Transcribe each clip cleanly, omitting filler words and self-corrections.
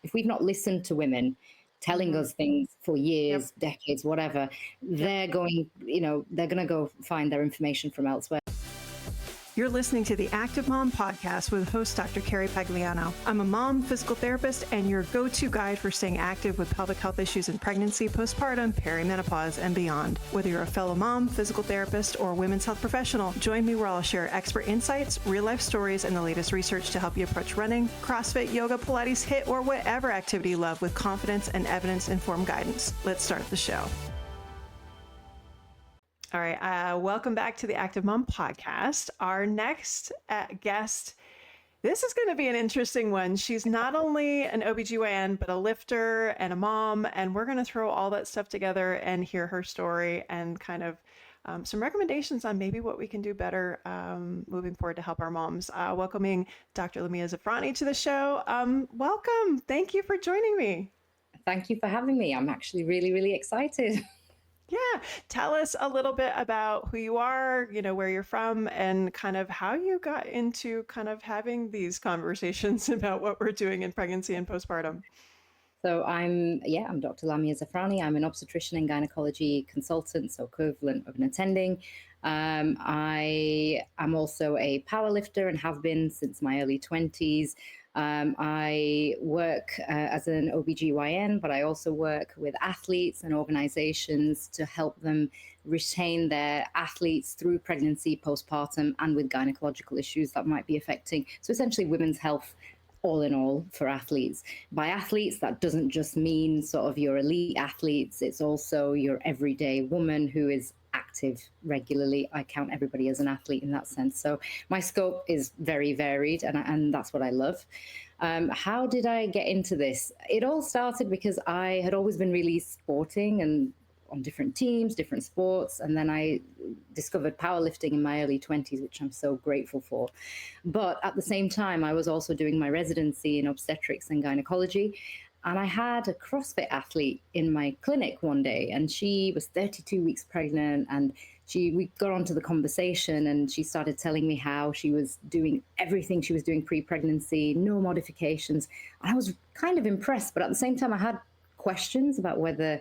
if we've not listened to women telling us things for years, decades, whatever, they're going, they're going to go find their information from elsewhere. You're listening to the Active Mom Podcast with host Dr. Carrie Pagliano. I'm a mom, physical therapist, and your go-to guide for staying active with pelvic health issues in pregnancy, postpartum, perimenopause, and beyond. Whether you're a fellow mom, physical therapist, or women's health professional, join me where I'll share expert insights, real-life stories, and the latest research to help you approach running, CrossFit, yoga, Pilates, HIIT, or whatever activity you love with confidence and evidence-informed guidance. Let's start the show. All right. Welcome back to the Active Mom Podcast. Our next guest, this is going to be an interesting one. She's not only an OBGYN, but a lifter and a mom. And we're going to throw all that stuff together and hear her story and kind of some recommendations on maybe what we can do better moving forward to help our moms. Welcoming Dr. Lamia Zafrani to the show. Welcome. Thank you for joining me. Thank you for having me. I'm actually really, really excited. Yeah. Tell us a little bit about who you are, where you're from, and kind of how you got into kind of having these conversations about what we're doing in pregnancy and postpartum. So I'm Dr. Lamia Zafrani. I'm an obstetrician and gynecology consultant, so equivalent of an attending. I am also a powerlifter and have been since my early 20s. I work as an OBGYN, but I also work with athletes and organizations to help them retain their athletes through pregnancy, postpartum, and with gynecological issues that might be affecting. So essentially women's health all in all for athletes. By athletes, that doesn't just mean sort of your elite athletes. It's also your everyday woman who is active regularly. I count everybody as an athlete in that sense. So my scope is very varied, and that's what I love. How did I get into this? It all started because I had always been really sporting and on different teams, different sports. And then I discovered powerlifting in my early 20s, which I'm so grateful for. But at the same time, I was also doing my residency in obstetrics and gynecology. And I had a CrossFit athlete in my clinic one day, and she was 32 weeks pregnant. And we got onto the conversation, and she started telling me how she was doing everything she was doing pre-pregnancy, no modifications. And I was kind of impressed, but at the same time, I had questions about whether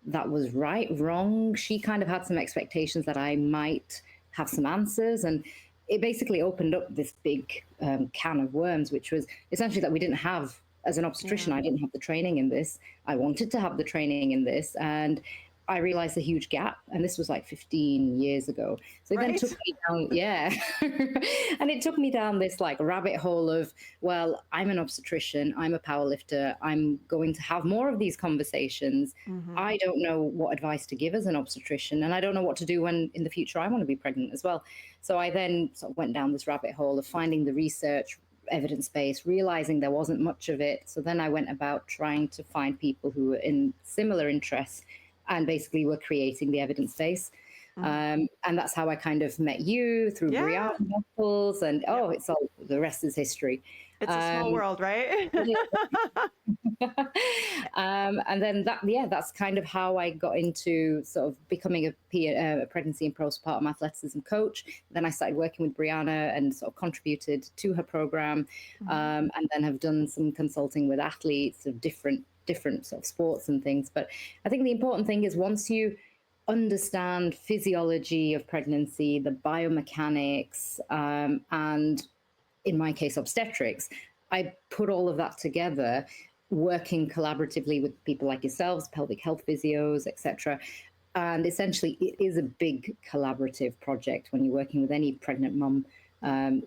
that was right, wrong. She kind of had some expectations that I might have some answers. And it basically opened up this big can of worms, which was essentially that we didn't have, as an obstetrician, I didn't have the training in this. I wanted to have the training in this. And I realized a huge gap. And this was like 15 years ago. So it then took me down, and it took me down this like rabbit hole of, well, I'm an obstetrician, I'm a powerlifter, I'm going to have more of these conversations. I don't know what advice to give as an obstetrician, and I don't know what to do when in the future I want to be pregnant as well. So I then sort of went down this rabbit hole of finding the research, evidence-based, realizing there wasn't much of it. So then I went about trying to find people who were in similar interests and basically we're creating the evidence base. And that's how I kind of met you through Brianna Waffles, and it's all, the rest is history. It's a small world, right? And then that's kind of how I got into sort of becoming a pregnancy and postpartum athleticism coach. Then I started working with Brianna and sort of contributed to her program, and then have done some consulting with athletes of different sort of sports and things. But I think the important thing is once you understand physiology of pregnancy, the biomechanics, and in my case, obstetrics, I put all of that together, working collaboratively with people like yourselves, pelvic health physios, etc. And essentially, it is a big collaborative project when you're working with any pregnant mom,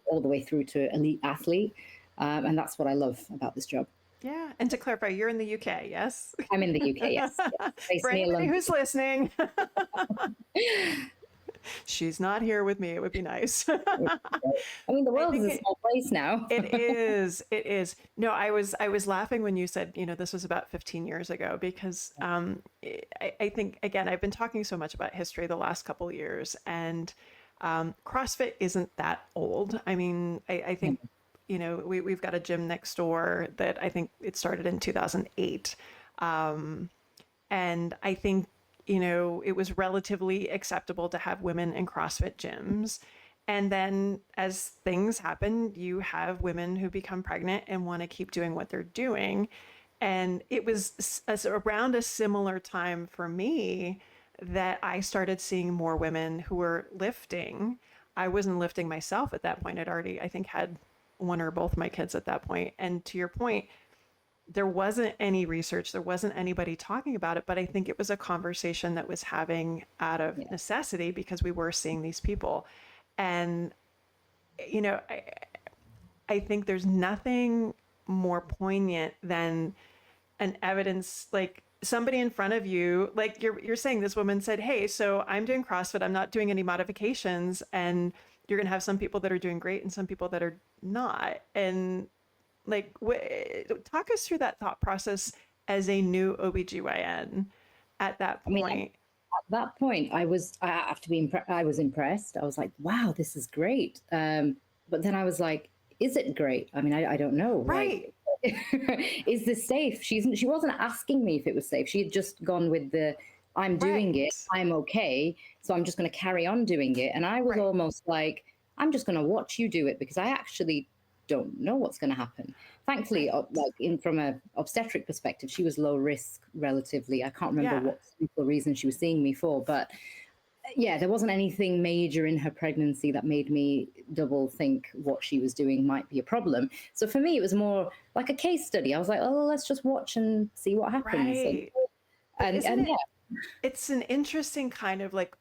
all the way through to elite athlete. And that's what I love about this job. Yeah. And to clarify, you're in the UK, yes? I'm in the UK, yes. For anybody who's listening. She's not here with me. It would be nice. I mean, the world is a small place now. It is. It is. No, I was laughing when you said, this was about 15 years ago, because I think, again, I've been talking so much about history the last couple of years, and CrossFit isn't that old. I mean, I think, we've got a gym next door that I think it started in 2008. And I think, it was relatively acceptable to have women in CrossFit gyms. And then as things happen, you have women who become pregnant and want to keep doing what they're doing. And it was around a similar time for me that I started seeing more women who were lifting. I wasn't lifting myself at that point. I'd already, I think, had one or both my kids at that point. And to your point, there wasn't any research, there wasn't anybody talking about it, but I think it was a conversation that was having out of Yeah. necessity because we were seeing these people. And, you know, I think there's nothing more poignant than an evidence, like somebody in front of you, like you're saying this woman said, hey, so I'm doing CrossFit, I'm not doing any modifications, and you're going to have some people that are doing great and some people that are not. And like talk us through that thought process as a new OBGYN at that I mean, point. at that point, I have to be, I was impressed. I was like, wow, this is great. But then I was like, is it great? I mean, I don't know. Like, Right. is this safe? She wasn't asking me if it was safe. She had just gone with the, I'm doing Right. it, I'm okay, so I'm just going to carry on doing it. And I was Right. almost like, I'm just going to watch you do it because I actually don't know what's going to happen. Thankfully, Right. like in from a obstetric perspective, she was low risk relatively. I can't remember Yeah. what simple reason she was seeing me for, but yeah, there wasn't anything major in her pregnancy that made me double think what she was doing might be a problem. So for me, it was more like a case study. I was like, oh, let's just watch and see what happens. Right. But isn't And it, yeah, it's an interesting kind of like,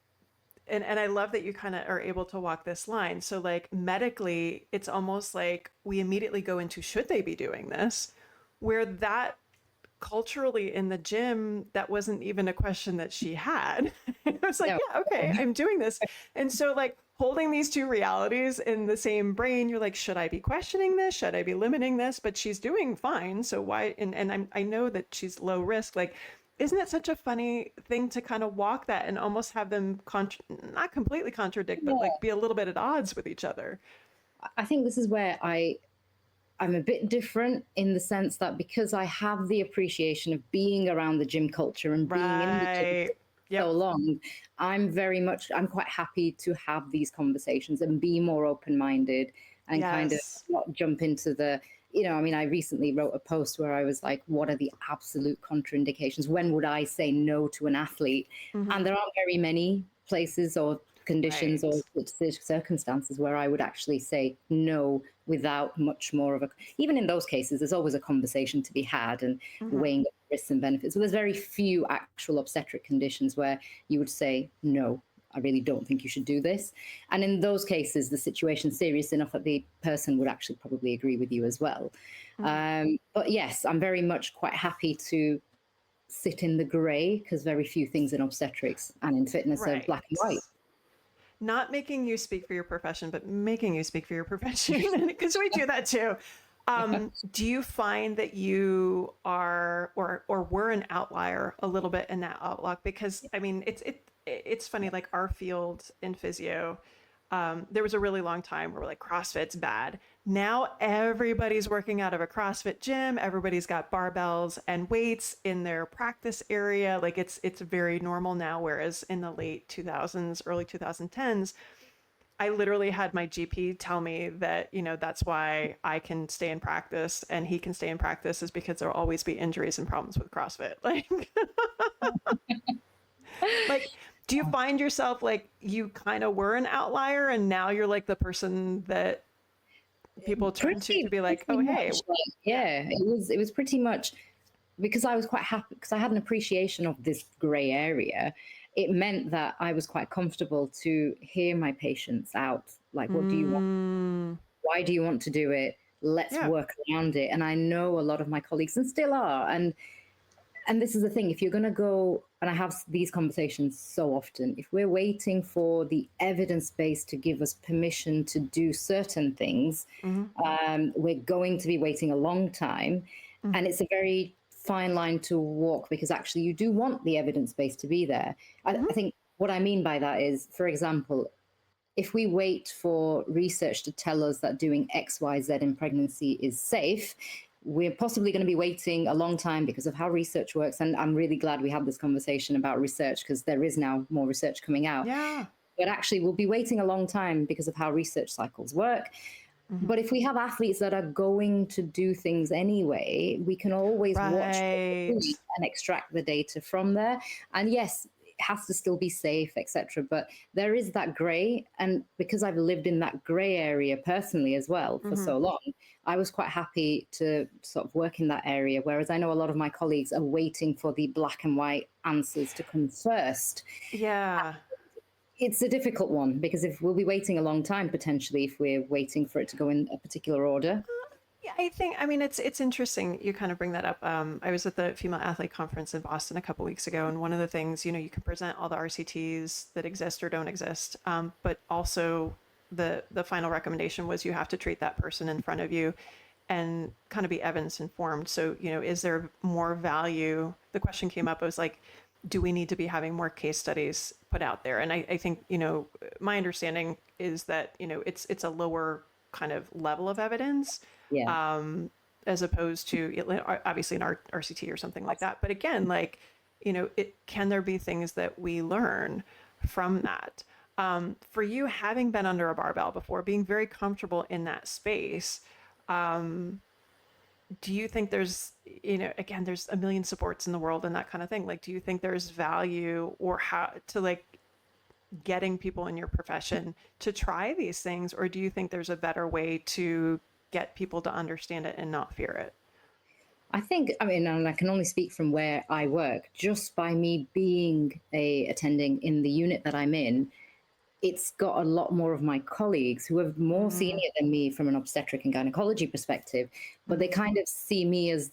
and I love that you kind of are able to walk this line. So like medically, it's almost like we immediately go into should they be doing this? Where that culturally in the gym, that wasn't even a question that she had. It was like, no, yeah, okay, I'm doing this. And so like holding these two realities in the same brain, you're like, should I be questioning this? Should I be limiting this? But she's doing fine. So why, I know that she's low risk. Like, isn't it such a funny thing to kind of walk that and almost have them not completely contradict, but yeah. like be a little bit at odds with each other? I think this is where I'm a bit different in the sense that because I have the appreciation of being around the gym culture and being in the gym Right. so Yep. long, I'm quite happy to have these conversations and be more open minded and kind of Yes. not jump into the, I mean, I recently wrote a post where I was like, what are the absolute contraindications? When would I say no to an athlete? Mm-hmm. And there aren't very many places or conditions Right. or circumstances where I would actually say no without much more of a, even in those cases, there's always a conversation to be had and Mm-hmm. weighing up risks and benefits. So there's very few actual obstetric conditions where you would say, no, I really don't think you should do this. And in those cases, the situation's serious enough that the person would actually probably agree with you as well. Mm-hmm. But yes, I'm very much quite happy to sit in the gray because very few things in obstetrics and in fitness are Right. black and white. Not making you speak for your profession, but making you speak for your profession, because we do that too. Do you find that you are or were an outlier a little bit in that outlook? Because I mean, it's funny. Like our field in physio, there was a really long time where we're like CrossFit's bad. Now everybody's working out of a CrossFit gym. Everybody's got barbells and weights in their practice area. Like it's very normal now. Whereas in the late 2000s, early 2010s, I literally had my GP tell me that, that's why I can stay in practice and he can stay in practice is because there'll always be injuries and problems with CrossFit. Like, do you find yourself like you kind of were an outlier and now you're like the person that people turn to be like, oh, Pretty hey, much like, yeah. yeah, it was pretty much because I was quite happy because I had an appreciation of this gray area. It meant that I was quite comfortable to hear my patients out. Like, what do you want? Mm, Why do you want to do it? Let's yeah. work around it. And I know a lot of my colleagues and still are. And this is the thing, if you're going to go, and I have these conversations so often, if we're waiting for the evidence base to give us permission to do certain things, Hmm. we're going to be waiting a long time. And Hmm. it's a very fine line to walk because actually you do want the evidence base to be there. I Hmm. think what I mean by that is, for example, if we wait for research to tell us that doing X, Y, Z in pregnancy is safe, we're possibly going to be waiting a long time because of how research works. And I'm really glad we had this conversation about research because there is now more research coming out. Yeah. But actually, we'll be waiting a long time because of how research cycles work. Hmm. But if we have athletes that are going to do things anyway, we can always watch what they're Right. doing and extract the data from there. And yes, it has to still be safe, etc. But there is that gray, and because I've lived in that gray area personally as well for Hmm. so long, I was quite happy to sort of work in that area. Whereas I know a lot of my colleagues are waiting for the black and white answers to come first. Yeah. It's a difficult one because if we'll be waiting a long time potentially if we're waiting for it to go in a particular order. Yeah, I mean, it's interesting you kind of bring that up. I was at the Female Athlete Conference in Boston a couple weeks ago, and one of the things, you can present all the RCTs that exist or don't exist, but also the final recommendation was you have to treat that person in front of you and kind of be evidence informed. So, is there more value? The question came up, it was like, do we need to be having more case studies put out there? And I think, my understanding is that, it's a lower kind of level of evidence, Yeah, as opposed to obviously an RCT or something like that. But again, like, can there be things that we learn from that? For you, having been under a barbell before, being very comfortable in that space, do you think there's, again, there's a million supports in the world and that kind of thing. Like, do you think there's value or how to like getting people in your profession to try these things? Or do you think there's a better way to get people to understand it and not fear it? I think, I mean, and I can only speak from where I work, just by me being a attending in the unit that I'm in, it's got a lot more of my colleagues who are more Mm, senior than me from an obstetric and gynecology perspective, but they mm-hmm. kind of see me as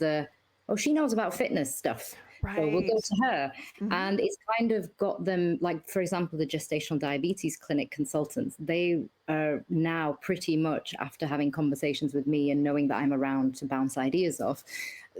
oh, she knows about fitness stuff. So we'll go Right. to her. Mm-hmm. And it's kind of got them, like, for example, the gestational diabetes clinic consultants, they are now pretty much after having conversations with me and knowing that I'm around to bounce ideas off,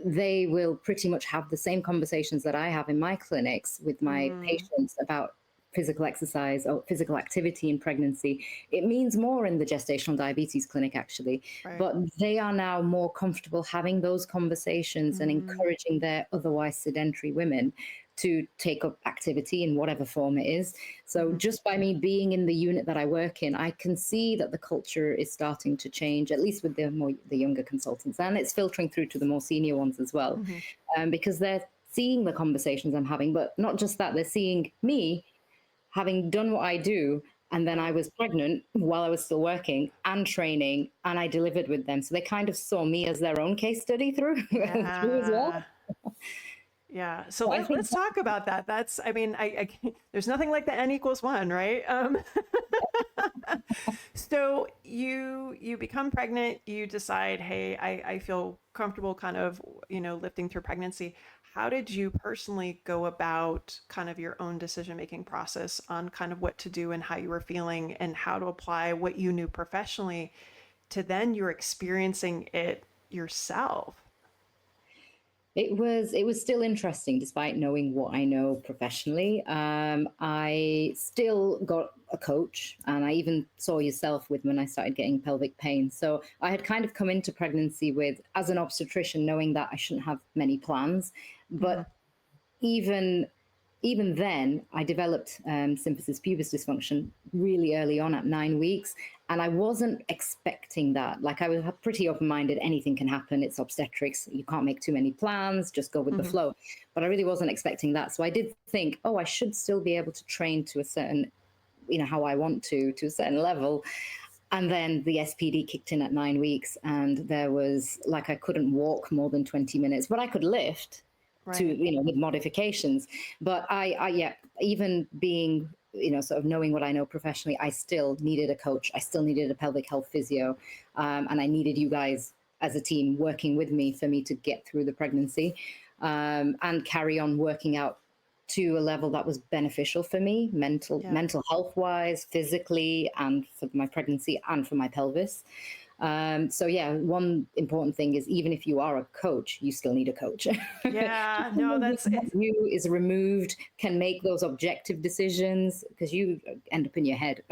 they will pretty much have the same conversations that I have in my clinics with my Mm, patients about physical exercise or physical activity in pregnancy. It means more in the gestational diabetes clinic, actually, right. but they are now more comfortable having those conversations and Mm, encouraging their otherwise sedentary women to take up activity in whatever form it is. So mm-hmm. just by me being in the unit that I work in, I can see that the culture is starting to change, at least with the younger consultants, and it's filtering through to the more senior ones as well, Mm-hmm. because they're seeing the conversations I'm having, but not just that, they're seeing me having done what I do. And then I Right. was pregnant while I was still working and training, and I delivered with them. So they kind of saw me as their own case study through, through as well. Yeah. Yeah. So So I think let's talk about that. That's, I mean, there's nothing like the N equals one, right? So you become pregnant, you decide, hey, I feel comfortable kind of, lifting through pregnancy. How did you personally go about kind of your own decision making process on kind of what to do and how you were feeling and how to apply what you knew professionally to then you're experiencing it yourself? it was still interesting despite knowing what I know professionally. I still got a coach, and I even saw yourself with when I started getting pelvic pain. So I had kind of come into pregnancy with, as an obstetrician, knowing that I shouldn't have many plans, Hmm. but even even then, I developed symphysis pubis dysfunction really early on at 9 weeks, and I wasn't expecting that. Like, I was pretty open-minded. Anything can happen. It's obstetrics. You can't make too many plans. Just go with the Hmm. flow. But I really wasn't expecting that. So I did think, oh, I should still be able to train to a certain, how I want to a certain level. And then the SPD kicked in at 9 weeks, and there was like I couldn't walk more than 20 minutes, but I could lift to Right. with modifications. But I yeah, even being sort of knowing what I know professionally, I still needed a coach. I still needed a pelvic health physio, and I needed you guys as a team working with me for me to get through the pregnancy, and carry on working out to a level that was beneficial for me, Yeah. mental health wise, physically, and for my pregnancy and for my pelvis. So yeah, one important thing is, even if you are a coach, you still need a coach. Yeah. No, Someone that's who's not it's you, is removed, can make those objective decisions, because you end up in your head.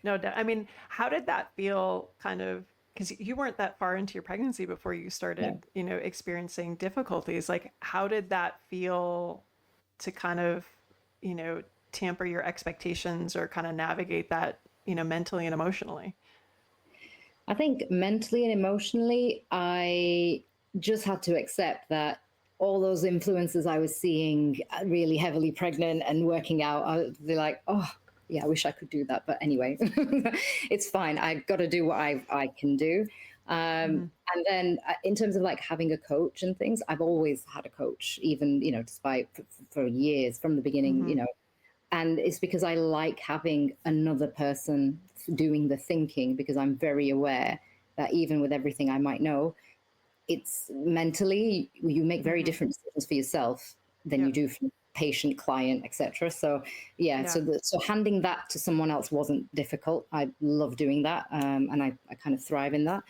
no, I mean, how did that feel kind of because you weren't that far into your pregnancy before you No. started, experiencing difficulties. Like, how did that feel to kind of, you know, tamper your expectations or kind of navigate that, mentally and emotionally? I think mentally and emotionally, I just had to accept that all those influences I was seeing really heavily pregnant and working out, I'd be like, oh, yeah, I wish I could do that. But anyway, it's fine. I've got to do what I can do. Mm-hmm. And then in terms of like having a coach and things, I've always had a coach, even, despite for years from the beginning, Mm-hmm. and it's because I like having another person doing the thinking, because I'm very aware that even with everything I might know, it's mentally you make very Mm-hmm. different decisions for yourself than you Yep. do for patient, client, etc. So yeah, Yeah. so handing that to someone else wasn't difficult. I love doing that, and I kind of thrive in that.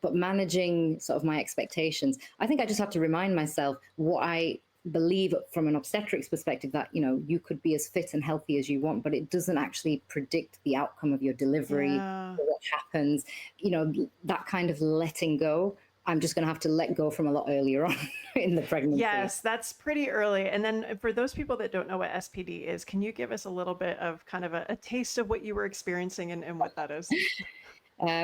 But managing sort of my expectations, I think I just have to remind myself what I believe from an obstetrics perspective, that you could be as fit and healthy as you want, but it doesn't actually predict the outcome of your delivery Yeah. or what happens. That kind of letting go, I'm just going to have to let go from a lot earlier on in the pregnancy. Yes, that's pretty early. And then for those people that don't know what SPD is, can you give us a little bit of kind of a taste of what you were experiencing and what that is?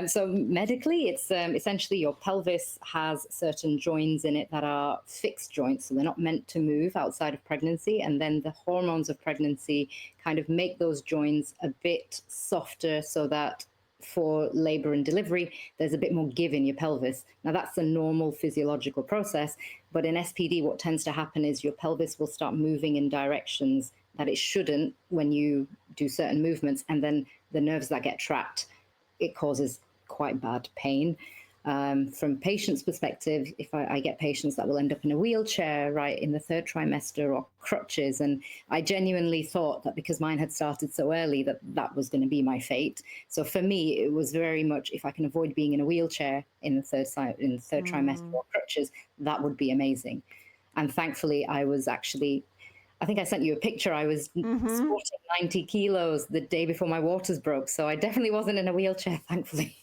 So medically, it's essentially your pelvis has certain joints in it that are fixed joints, so they're not meant to move outside of pregnancy. And then the hormones of pregnancy kind of make those joints a bit softer, so that for labor and delivery, there's a bit more give in your pelvis. Now, that's a normal physiological process, but in SPD, what tends to happen is your pelvis will start moving in directions that it shouldn't when you do certain movements, and then the nerves that get trapped, it causes quite bad pain. From patients' perspective, if I get patients that will end up in a wheelchair right in the third trimester, or crutches, and I genuinely thought that because mine had started so early that that was going to be my fate. So for me, it was very much, if I can avoid being in a wheelchair in the third trimester, Mm. or crutches, that would be amazing. And thankfully, I was actually, I think I sent you a picture. I was Mm-hmm. sporting 90 kilos the day before my waters broke. So I definitely wasn't in a wheelchair, thankfully.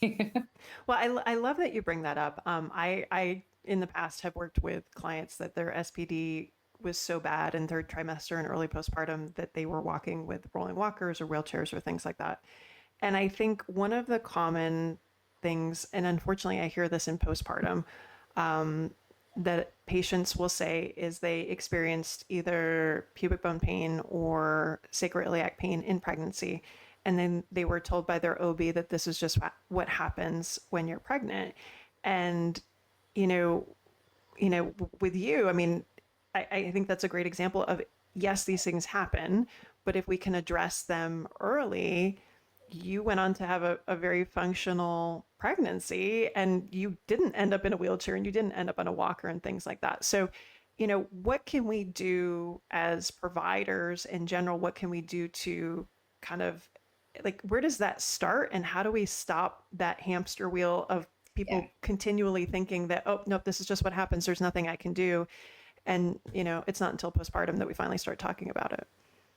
Well, I love that you bring that up. I in the past have worked with clients that their SPD was so bad in third trimester and early postpartum that they were walking with rolling walkers or wheelchairs or things like that. And I think one of the common things, and unfortunately I hear this in postpartum, that patients will say is they experienced either pubic bone pain or sacroiliac pain in pregnancy. And then they were told by their OB that this is just what happens when you're pregnant. And, you know, with you, I mean, I think that's a great example of, yes, these things happen, but if we can address them early, you went on to have a very functional pregnancy and you didn't end up in a wheelchair and you didn't end up on a walker and things like that. So, what can we do as providers in general? What can we do to kind of, like, where does that start and how do we stop that hamster wheel of Yeah, people continually thinking that, oh, nope, this is just what happens. There's nothing I can do. And, it's not until postpartum that we finally start talking about it.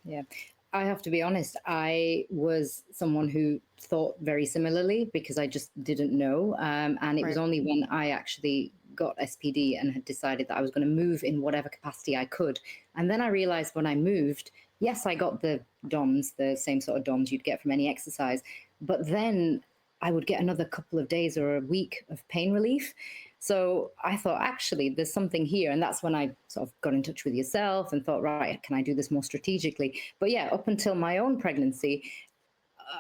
yeah. I have to be honest, I was someone who thought very similarly because I just didn't know. And it was Right. only when I actually got SPD and had decided that I was going to move in whatever capacity I could. And then I realized when I moved, yes, I got the DOMS, the same sort of DOMS you'd get from any exercise, but then I would get another couple of days or a week of pain relief. So I thought, actually, there's something here. And that's when I sort of got in touch with yourself and thought, right, can I do this more strategically? But yeah, up until my own pregnancy,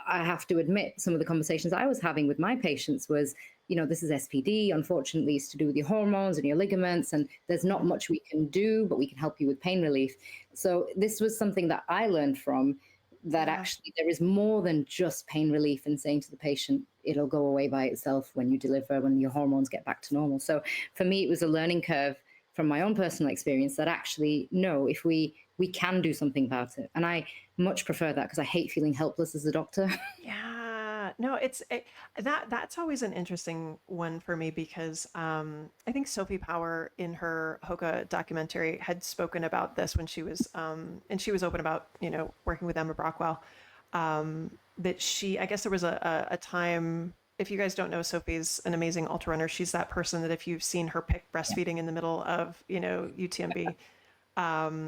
I have to admit, some of the conversations I was having with my patients was, this is SPD. Unfortunately, it's to do with your hormones and your ligaments, and there's not Mm-hmm. much we can do, but we can help you with pain relief. So this was something that I learned from, that Yeah. actually there is more than just pain relief and saying to the patient, it'll go away by itself when you deliver, when your hormones get back to normal. So for me, it was a learning curve from my own personal experience that actually, no, if we can do something about it. And I much prefer that because I hate feeling helpless as a doctor. Yeah, no, that's always an interesting one for me because I think Sophie Power in her Hoka documentary had spoken about this when she was and she was open about working with Emma Brockwell, that I guess there was a time. If you guys don't know, Sophie's an amazing ultra runner. She's that person that if you've seen her pick Yeah. breastfeeding in the middle of UTMB,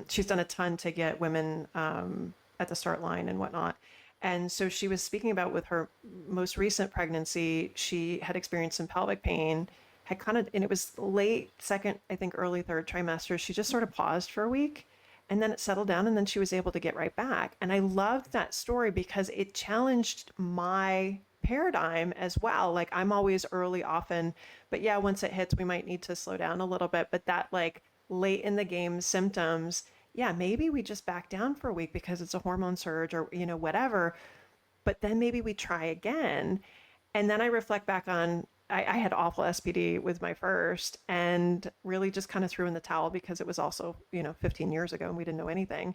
she's done a ton to get women at the start line and whatnot. And so she was speaking about with her most recent pregnancy, she had experienced some pelvic pain, had kind of, and it was late second, I think early third trimester. She just sort of paused for a week and then it settled down and then she was able to get right back. And I loved that story because it challenged my paradigm as well. Like I'm always early often, but yeah, once it hits, we might need to slow down a little bit. But that like late in the game symptoms, yeah, maybe we just back down for a week because it's a hormone surge or, whatever. But then maybe we try again. And then I reflect back on, I had awful SPD with my first and really just kind of threw in the towel because it was also, 15 years ago and we didn't know anything.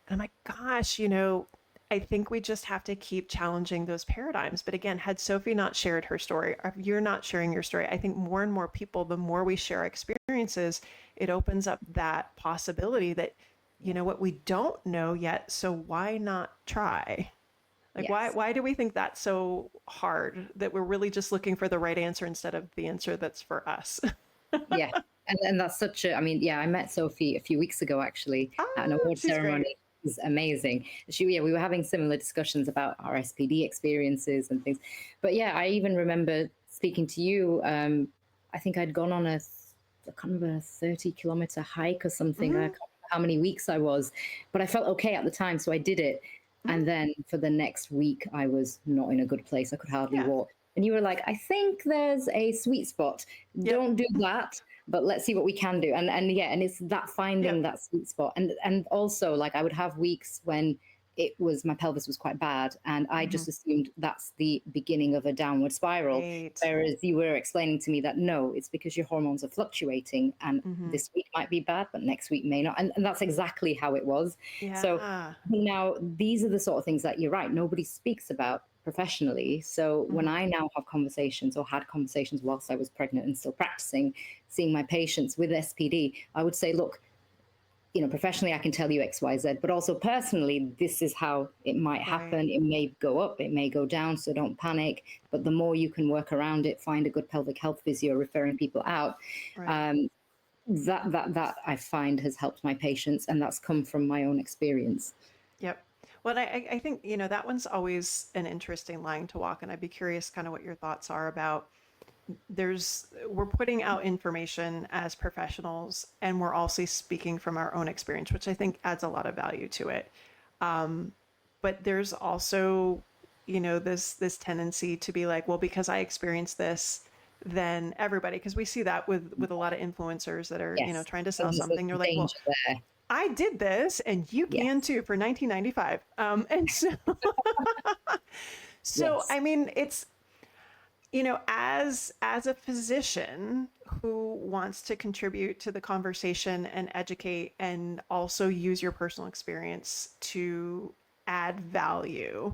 And I'm like, gosh, I think we just have to keep challenging those paradigms. But again, had Sophie not shared her story, or if you're not sharing your story, I think more and more people, the more we share experiences, it opens up that possibility that, what, we don't know yet. So why not try? Like, Yes. why do we think that's so hard that we're really just looking for the right answer instead of the answer that's for us? Yeah. And that's such a, I mean, yeah, I met Sophie a few weeks ago actually at an Oh, award she's ceremony. great. It was amazing. Yeah, we were having similar discussions about our SPD experiences and things. But yeah, I even remember speaking to you. I think I'd gone on I can't remember, a 30-kilometer hike or something. I Hmm. can't remember how many weeks I was, but I felt okay at the time. So I did it. Hmm. And then for the next week, I was not in a good place. I could hardly Yeah. walk. And you were like, I think there's a sweet spot. Yep. Don't do that, but let's see what we can do. And yeah, and it's that finding Yep. that sweet spot. And also, like, I would have weeks when my pelvis was quite bad, and I Hmm. just assumed that's the beginning of a downward spiral. Right. Whereas you were explaining to me that no, it's because your hormones are fluctuating, and Hmm. this week might be bad, but next week may not. And that's exactly how it was. So Yeah. now these are the sort of things that you're right, nobody speaks about professionally. So when Hmm. I now have conversations, or had conversations whilst I was pregnant and still practicing, seeing my patients with SPD, I would say, look, professionally I can tell you XYZ, but also personally, this is how it might Right. happen. It may go up, it may go down, so don't panic. But the more you can work around it, find a good pelvic health physio referring people out. Right. Um, that I find has helped my patients, and that's come from my own experience. Yep. Well, I think, that one's always an interesting line to walk. And I'd be curious kind of what your thoughts are about we're putting out information as professionals and we're also speaking from our own experience, which I think adds a lot of value to it. But there's also, this tendency to be like, well, because I experienced this, then everybody, because we see that with a lot of influencers that are, Yes, trying to so sell there's something. They're a like, well, danger there. I did this and you can Yes, too for 1995. And so, so yes, I mean, it's, as a physician who wants to contribute to the conversation and educate and also use your personal experience to add value,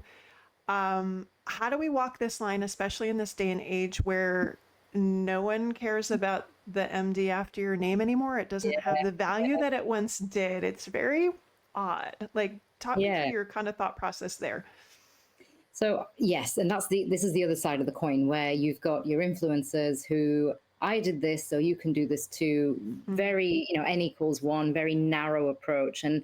how do we walk this line, especially in this day and age where no one cares about the MD after your name anymore? It doesn't yeah, have the value that it once did. It's very odd. Like, talk me through yeah. your kind of thought process there. So yes, and this is the other side of the coin, where you've got your influencers who, I did this, so you can do this too. Hmm. Very, N equals one, very narrow approach, and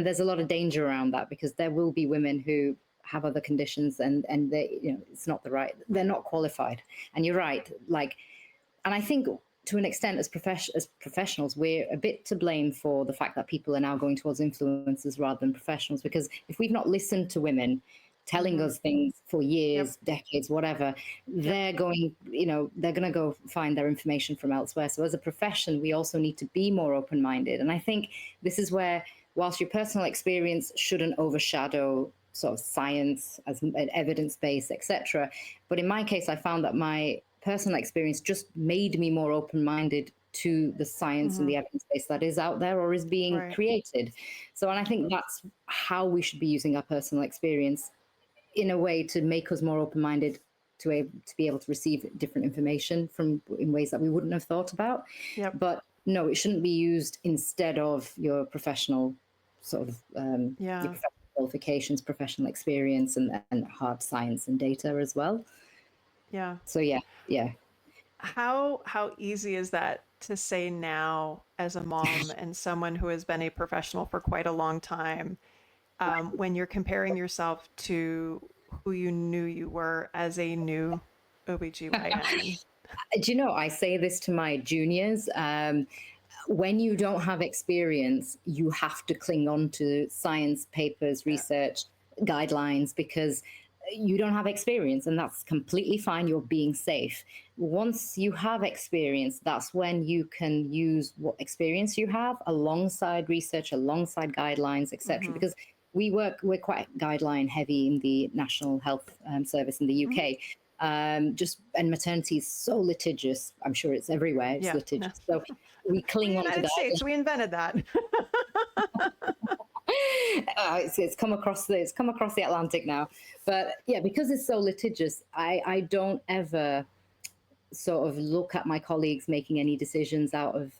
there's a lot of danger around that, because there will be women who have other conditions, and they, it's not they're not qualified. And you're right, like, and I think to an extent, as professionals, we're a bit to blame for the fact that people are now going towards influencers rather than professionals. Because if we've not listened to women telling Hmm. us things for Yep. years, decades, whatever, Yep. they're going to go find their information from elsewhere. So as a profession, we also need to be more open-minded. And I think this is where, whilst your personal experience shouldn't overshadow sort of science as evidence based, etc., but in my case, I found that my personal experience just made me more open-minded to the science and Hmm. the evidence base that is out there or is being Right. created. So, and I think that's how we should be using our personal experience in a way to make us more open-minded, to be able to receive different information from in ways that we wouldn't have thought about. Yep. But no, it shouldn't be used instead of your professional your Yeah. professional qualifications, professional experience, and hard science and data as well. Yeah. So yeah, yeah. How easy is that to say now as a mom and someone who has been a professional for quite a long time? when you're comparing yourself to who you knew you were as a new OBGYN? Do you know, I say this to my juniors. When you don't have experience, you have to cling on to science papers, Yeah. research, guidelines, because you don't have experience, and that's completely fine. You're being safe. Once you have experience, that's when you can use what experience you have alongside research, alongside guidelines, etc. Mm-hmm. Because we're quite guideline heavy in the National Health Service in the Mm-hmm. UK. And maternity is so litigious. I'm sure it's everywhere. It's Yeah. No. litigious. So we We're cling the on to United States. guidelines. We invented that. It's come across the Atlantic now. But yeah, because it's so litigious, I don't ever sort of look at my colleagues making any decisions out of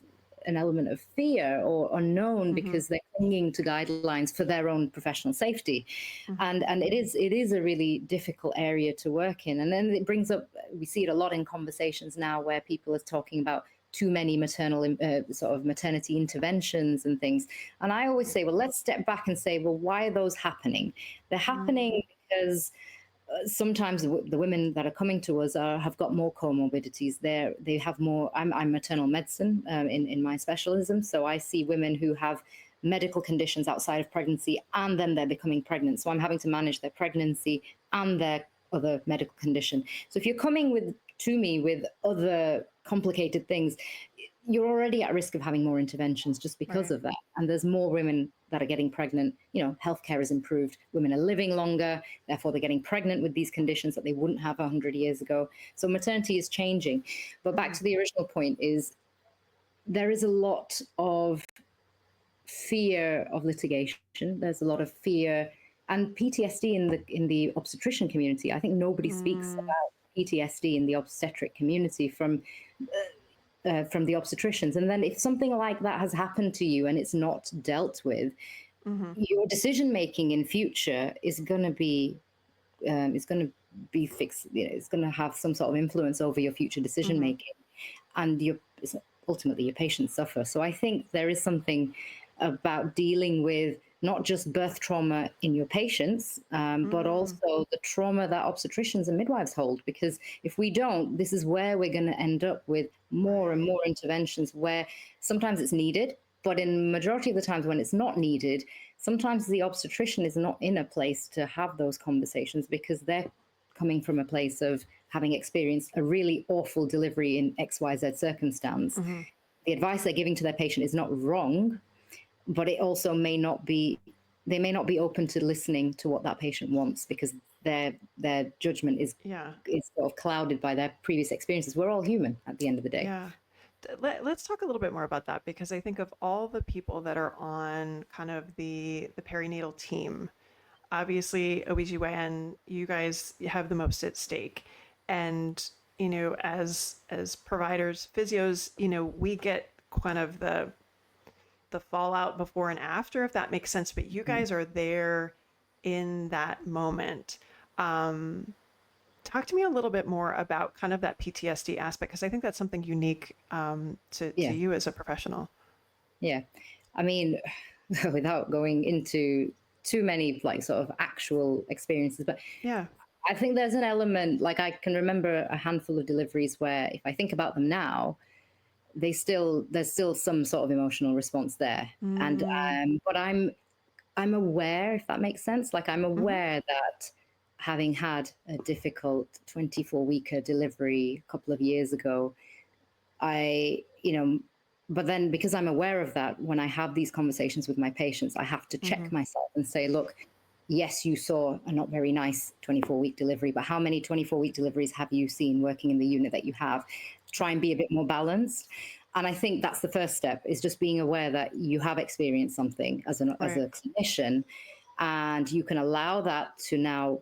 an element of fear or unknown, Mm-hmm. because they're clinging to guidelines for their own professional safety. Mm-hmm. And it is a really difficult area to work in. And then it brings up, we see it a lot in conversations now where people are talking about too many maternal sort of maternity interventions and things. And I always say, well, let's step back and say, well, why are those happening? They're happening because sometimes the women that are coming to us have got more comorbidities. They have more. I'm maternal medicine in my specialism, so I see women who have medical conditions outside of pregnancy, and then they're becoming pregnant. So I'm having to manage their pregnancy and their other medical condition. So if you're coming to me with other complicated things, you're already at risk of having more interventions just because Right. of that. And there's more women that are getting pregnant. Healthcare has improved. Women are living longer, therefore they're getting pregnant with these conditions that they wouldn't have 100 years ago. So maternity is changing. But back to the original point is there is a lot of fear of litigation. There's a lot of fear and PTSD in the obstetrician community. I think nobody speaks Mm-hmm. about PTSD in the obstetric community from the obstetricians. And then if something like that has happened to you and it's not dealt with, Mm-hmm. your decision making in future is going to be fixed. It's going to have some sort of influence over your future decision Mm-hmm. making, and ultimately your patients suffer. So I think there is something about dealing with not just birth trauma in your patients, but Mm-hmm. also the trauma that obstetricians and midwives hold. Because if we don't, this is where we're going to end up with more and Right. more interventions where sometimes it's needed, but in majority of the times when it's not needed, sometimes the obstetrician is not in a place to have those conversations because they're coming from a place of having experienced a really awful delivery in XYZ circumstance. Mm-hmm. The advice they're giving to their patient is not wrong, but it also they may not be open to listening to what that patient wants because their judgment Yeah. is sort of clouded by their previous experiences. We're all human at the end of the day. Yeah. Let's talk a little bit more about that, because I think of all the people that are on kind of the perinatal team, obviously OBGYN, you guys have the most at stake. And, as providers, physios, we get kind of the fallout before and after, if that makes sense. But you guys are there in that moment. Talk to me a little bit more about kind of that PTSD aspect, because I think that's something unique to Yeah, you as a professional. yeah. I mean, without going into too many like sort of actual experiences, but Yeah. I think there's an element, like I can remember a handful of deliveries where if I think about them now, there's still some sort of emotional response there. And Mm-hmm. but I'm aware, if that makes sense. Like I'm Mm-hmm. aware that having had a difficult 24-weeker delivery a couple of years ago, I, but then because I'm aware of that, when I have these conversations with my patients, I have to Mm-hmm. check myself and say, look, yes, you saw a not very nice 24-week delivery, but how many 24-week deliveries have you seen working in the unit that you have? Try and be a bit more balanced. And I think that's the first step, is just being aware that you have experienced something as Right. a clinician, and you can allow that to now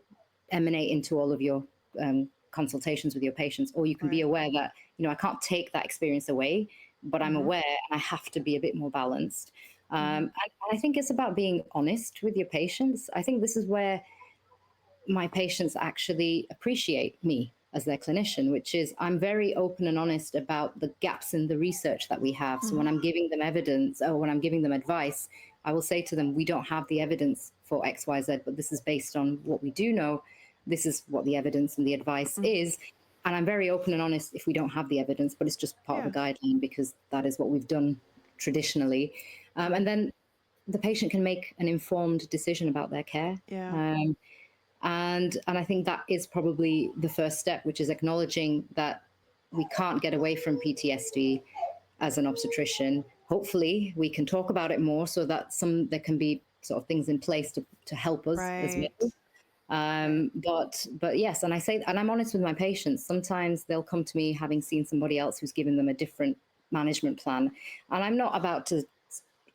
emanate into all of your consultations with your patients, or you can be Right. aware that, I can't take that experience away, but I'm Mm-hmm. aware and I have to be a bit more balanced. Mm-hmm. And I think it's about being honest with your patients. I think this is where my patients actually appreciate me. as their clinician, which is I'm very open and honest about the gaps in the research that we have. So when I'm giving them evidence or when I'm giving them advice, I will say to them, we don't have the evidence for XYZ, but this is based on what we do know. This is what the evidence and the advice is. And I'm very open and honest if we don't have the evidence, but it's just part of a guideline because that is what we've done traditionally. And then the patient can make an informed decision about their care. And I think that is probably the first step, which is acknowledging that we can't get away from PTSD as an obstetrician. Hopefully we can talk about it more so that there can be sort of things in place to help us as well. But yes, and I'm honest with my patients. Sometimes they'll come to me having seen somebody else who's given them a different management plan. And I'm not about to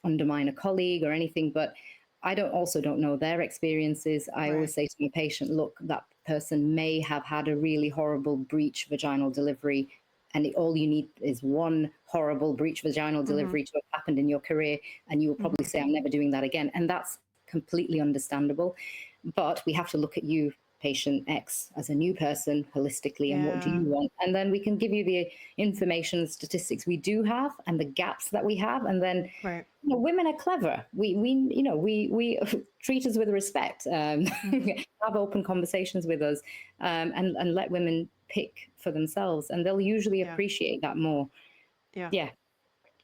undermine a colleague or anything, but I don't know their experiences. I always say to my patient, look, that person may have had a really horrible breech vaginal delivery, and all you need is one horrible breech vaginal delivery to have happened in your career, and you will probably say, I'm never doing that again. And that's completely understandable. But we have to look at you, patient X, as a new person holistically, and what do you want? And then we can give you the information, statistics we do have, and the gaps that we have, and then women are clever. We treat us with respect, have open conversations with us, and let women pick for themselves, and they'll usually appreciate that more.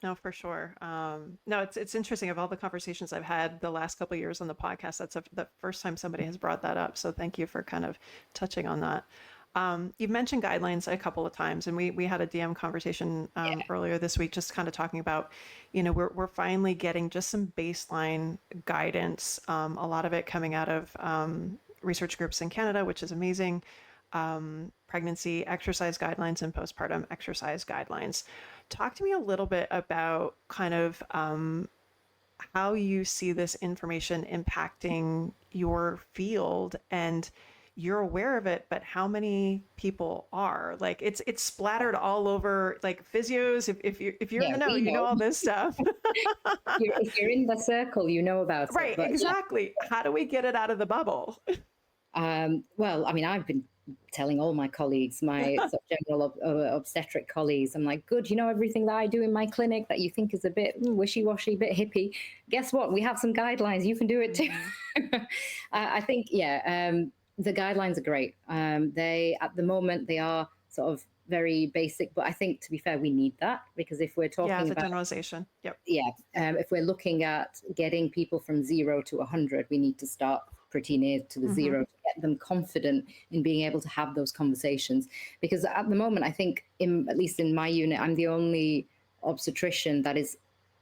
No, for sure. No, it's interesting. Of all the conversations I've had the last couple of years on the podcast, that's the first time somebody has brought that up. So thank you for kind of touching on that. You've mentioned guidelines a couple of times, and we had a DM conversation earlier this week, just kind of talking about, we're finally getting just some baseline guidance. A lot of it coming out of research groups in Canada, which is amazing. Pregnancy exercise guidelines and postpartum exercise guidelines. Talk to me a little bit about kind of how you see this information impacting your field, and you're aware of it, but how many people are? Like it's splattered all over, like physios. If you're in the know, you know all this stuff. If you're in the circle, you know about it. Right, exactly. How do we get it out of the bubble? Well, I mean, I've been telling all my colleagues, my sort of general obstetric colleagues, I'm like, good, everything that I do in my clinic that you think is a bit wishy-washy, a bit hippie, guess what? We have some guidelines. You can do it too. I think, the guidelines are great. At the moment, they are sort of very basic, but I think, to be fair, we need that, because if we're talking about generalization, yep. If we're looking at getting people from 0 to 100, we need to start pretty near to the 0 to get them confident in being able to have those conversations. Because at the moment, I think, at least in my unit, I'm the only obstetrician that is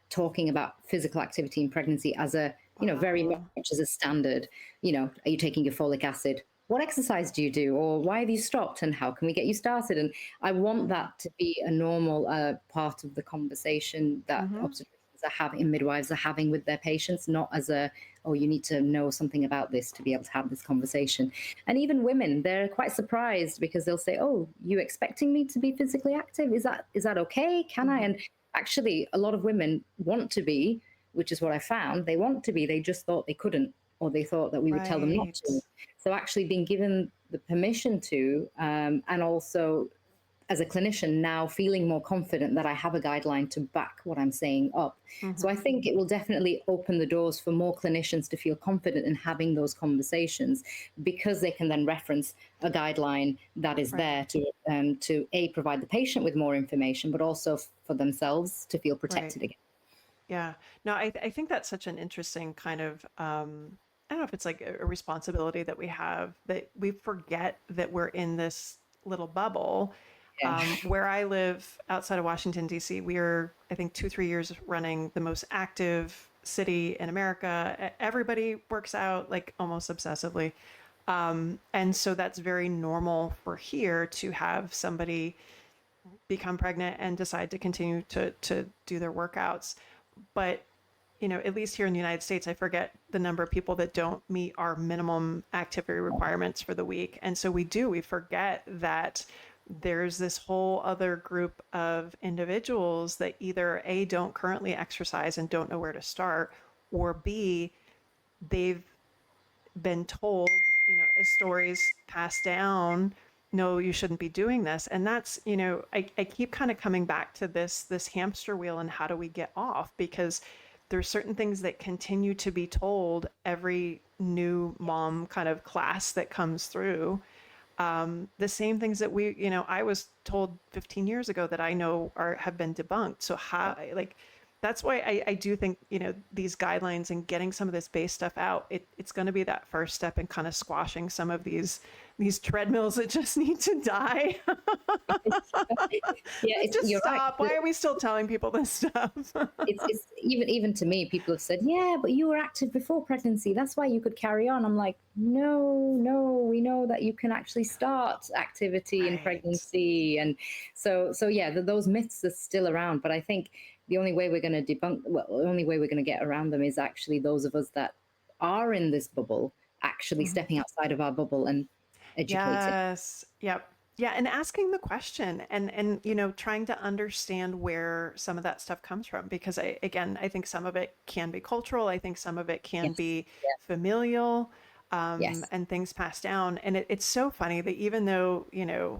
talking about physical activity in pregnancy as a, very much as a standard. Are you taking your folic acid? What exercise do you do? Or why have you stopped? And how can we get you started? And I want that to be a normal part of the conversation that obstetricians are having, midwives are having with their patients, not as you need to know something about this to be able to have this conversation. And even women, they're quite surprised, because they'll say, oh, you expecting me to be physically active? Is that okay? Can I? And actually, a lot of women want to be, which is what I found. They want to be, they just thought they couldn't, or they thought that we would tell them not to. So actually being given the permission to, and also as a clinician now feeling more confident that I have a guideline to back what I'm saying up. So I think it will definitely open the doors for more clinicians to feel confident in having those conversations, because they can then reference a guideline that is there to provide the patient with more information, but also for themselves to feel protected again. Yeah, no, I think that's such an interesting kind of, I don't know if it's like a responsibility that we have, that we forget that we're in this little bubble. Where I live outside of Washington, D.C., we are, I think, 2-3 years running the most active city in America. Everybody works out like almost obsessively. And so that's very normal for here to have somebody become pregnant and decide to continue to do their workouts. But, at least here in the United States, I forget the number of people that don't meet our minimum activity requirements for the week. And so we forget that there's this whole other group of individuals that either A, don't currently exercise and don't know where to start, or B, they've been told, as stories passed down, no, you shouldn't be doing this. And that's, I keep kind of coming back to this hamster wheel and how do we get off? Because there's certain things that continue to be told every new mom kind of class that comes through. The same things that I was told 15 years ago that I know have been debunked. So how, like, that's why I do think, these guidelines and getting some of this base stuff out, it's going to be that first step in kind of squashing some of these treadmills that just need to die. Yeah, Just you're right. stop. Why are we still telling people this stuff? It's even to me, people have said, yeah, but you were active before pregnancy, that's why you could carry on. I'm like, no, we know that you can actually start activity in Right. pregnancy. And so yeah, those myths are still around, but I think the only way we're going to debunk, well, the only way we're going to get around them is actually those of us that are in this bubble actually Mhm. stepping outside of our bubble and educating. Yes. Yep. Yeah, and asking the question and trying to understand where some of that stuff comes from because I think some of it can be cultural. I think some of it can Yes, be yeah, familial, yes. and things passed down. And it's so funny that even though,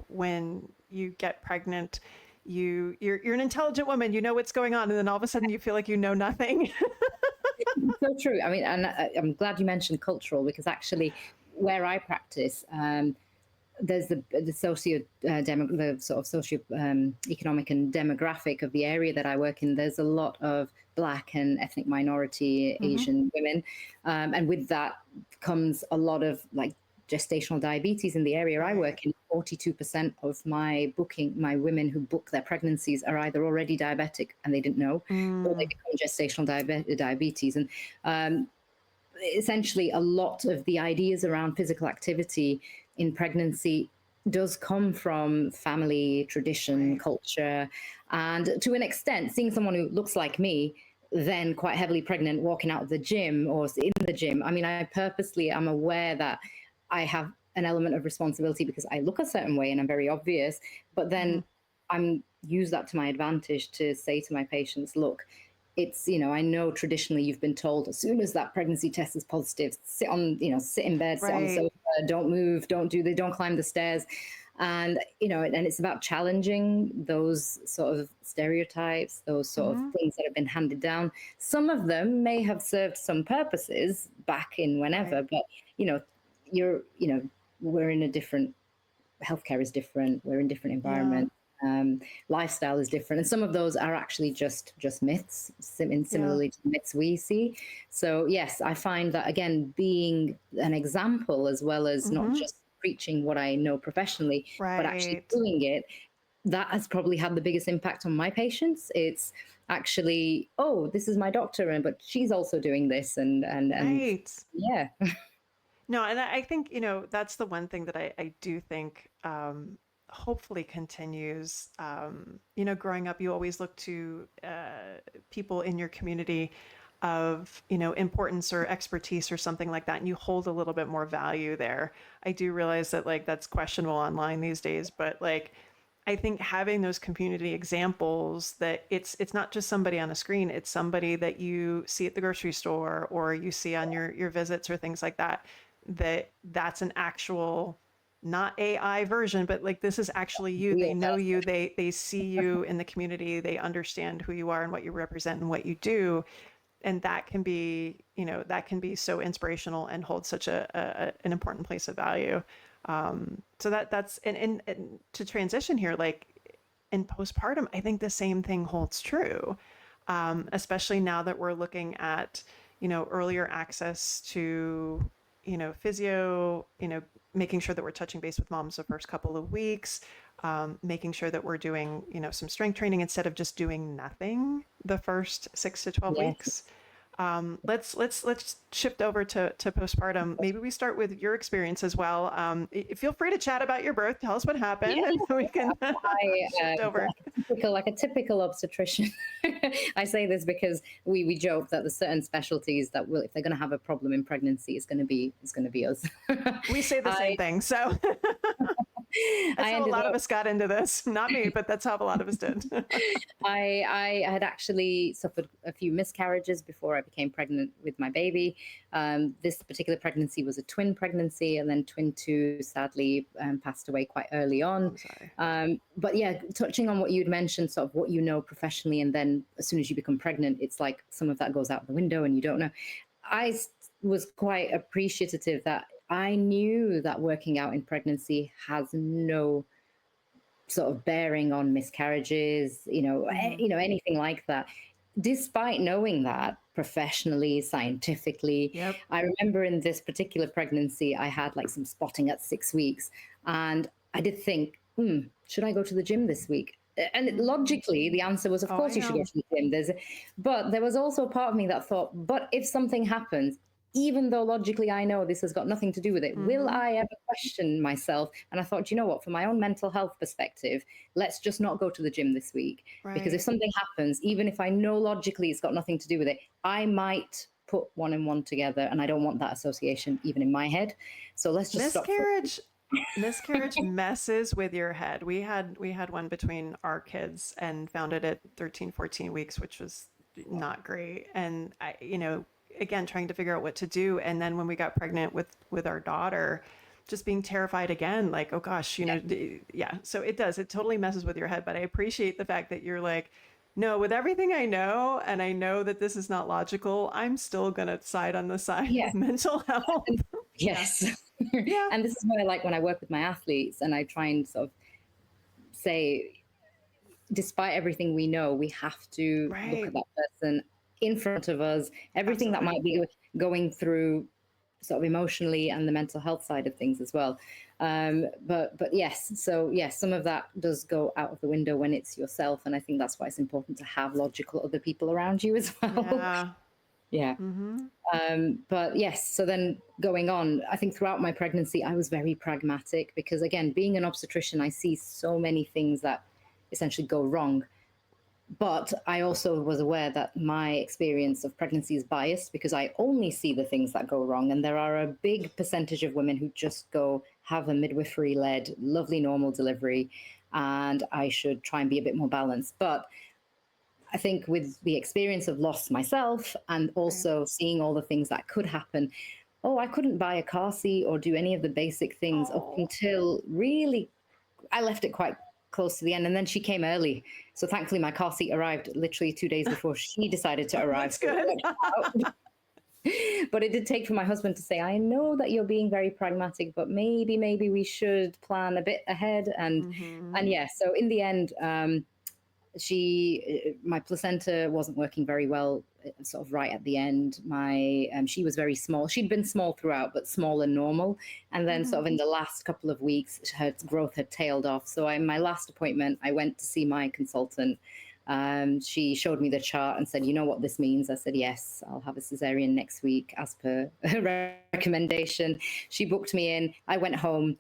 when you get pregnant, you're an intelligent woman, you know what's going on, and then all of a sudden you feel like you know nothing. So true. I mean, and I'm glad you mentioned cultural because actually, where I practice, there's the the sort of socio economic and demographic of the area that I work in. There's a lot of Black and ethnic minority Hmm. Asian women, and with that comes a lot of like gestational diabetes in the area I Right. work in. 42% of my women who book their pregnancies are either already diabetic and they didn't know, or they Mm, become gestational diabetes. And um, essentially a lot of the ideas around physical activity in pregnancy does come from family tradition, right. culture, and to an extent seeing someone who looks like me then quite heavily pregnant walking out of the gym or in the gym. I mean, I purposely am aware that I have an element of responsibility because I look a certain way and I'm very obvious, but Hmm. then I'm use that to my advantage to say to my patients, look, it's, I know traditionally you've been told as soon as that pregnancy test is positive, sit in bed, sit on the Right. sofa, don't move, don't climb the stairs. And, and it's about challenging those sort of stereotypes, those sort of Hmm. things that have been handed down. Some of them may have served some purposes back in Right. whenever, but, you know, you're, we're in a different, healthcare is different, we're in different Yeah. environments, lifestyle is different, and some of those are actually just myths, Yeah. similarly to the myths we see. So yes, I find that again being an example as well as not Hmm. just preaching what I know professionally but actually Right. doing it, that has probably had the biggest impact on my patients. It's actually, oh, this is my doctor, and but she's also doing this, and Right. yeah. No, and I think, that's the one thing that I do think hopefully continues. Growing up, you always look to people in your community of, importance or expertise or something like that, and you hold a little bit more value there. I do realize that like that's questionable online these days, but like I think having those community examples that it's not just somebody on a screen, it's somebody that you see at the grocery store or you see on your visits or things like that, that's an actual not AI version, but like this is actually you. They Real know you, person. they see you in the community, they understand who you are and what you represent and what you do. And that can be so inspirational and hold such an important place of value. So that's and to transition here, like in postpartum, I think the same thing holds true, especially now that we're looking at earlier access to physio, making sure that we're touching base with moms the first couple of weeks, making sure that we're doing some strength training instead of just doing nothing the first 6 to 12 Yes. weeks. Let's shift over to postpartum. Maybe we start with your experience as well. Feel free to chat about your birth. Tell us what happened, and Yes, then we can shift over. like a typical obstetrician. I say this because we joke that there's certain specialties that will, if they're going to have a problem in pregnancy, it's going to be us. We say the same I thing. So That's I how a ended lot of up us got into this. Not me, but that's how a lot of us did. I had actually suffered a few miscarriages before I became pregnant with my baby. This particular pregnancy was a twin pregnancy, and then twin two sadly passed away quite early on. I'm sorry. But yeah, touching on what you'd mentioned, sort of what you know professionally, and then as soon as you become pregnant, it's like some of that goes out the window and you don't know. Was quite appreciative that I knew that working out in pregnancy has no sort of bearing on miscarriages, Hmm. anything like that. Despite knowing that professionally, scientifically, Yep. I remember in this particular pregnancy, I had like some spotting at 6 weeks, and I did think, should I go to the gym this week? And Hmm. logically, the answer was, of Oh, I course, you should go know. to the gym. But there was also a part of me that thought, but if something happens, even though logically I know this has got nothing to do with it, will Hmm. I ever question myself? And I thought, you know what, from my own mental health perspective, let's just not go to the gym this week. Because if Right. something happens, even if I know logically it's got nothing to do with it, I might put one and one together, and I don't want that association even in my head. So let's just stop for Miscarriage miscarriage messes with your head. We had one between our kids and found it at 13, 14 weeks, which was not great. And I, again, trying to figure out what to do. And then when we got pregnant with our daughter, just being terrified again, like, oh gosh, yeah. So it does. It totally messes with your head. But I appreciate the fact that you're like, no, with everything I know, and I know that this is not logical, I'm still gonna side on the side yeah. of mental health. And Yeah. yes. Yeah. And this is what I like when I work with my athletes and I try and sort of say, despite everything we know, we have to look at Right. that person in front of us, everything that Absolutely. might be going through sort of emotionally and the mental health side of things as well. But yes, so yes, some of that does go out of the window when it's yourself, and I think that's why it's important to have logical other people around you as well. Yeah. Yeah. Mm-hmm. But yes, so then going on, I think throughout my pregnancy, I was very pragmatic because, again, being an obstetrician, I see so many things that essentially go wrong. But I also was aware that my experience of pregnancy is biased because I only see the things that go wrong. And there are a big percentage of women who just go have a midwifery led, lovely, normal delivery. And I should try and be a bit more balanced. But I think with the experience of loss myself and Right. also seeing all the things that could happen, oh, I couldn't buy a car seat or do any of the basic things up Oh, until really I left it quite close to the end. And then she came early. So thankfully, my car seat arrived literally 2 days before she decided to arrive. that's So it good. worked out. But it did take for my husband to say, I know that you're being very pragmatic, but maybe we should plan a bit ahead. Mm-hmm. And yeah, so in the end, my placenta wasn't working very well sort of right at the end. She was very small. She'd been small throughout, but small and normal. And then Mm-hmm. sort of in the last couple of weeks, her growth had tailed off. So my last appointment, I went to see my consultant. She showed me the chart and said, you know what this means? I said, yes, I'll have a cesarean next week as per her recommendation. She booked me in. I went home.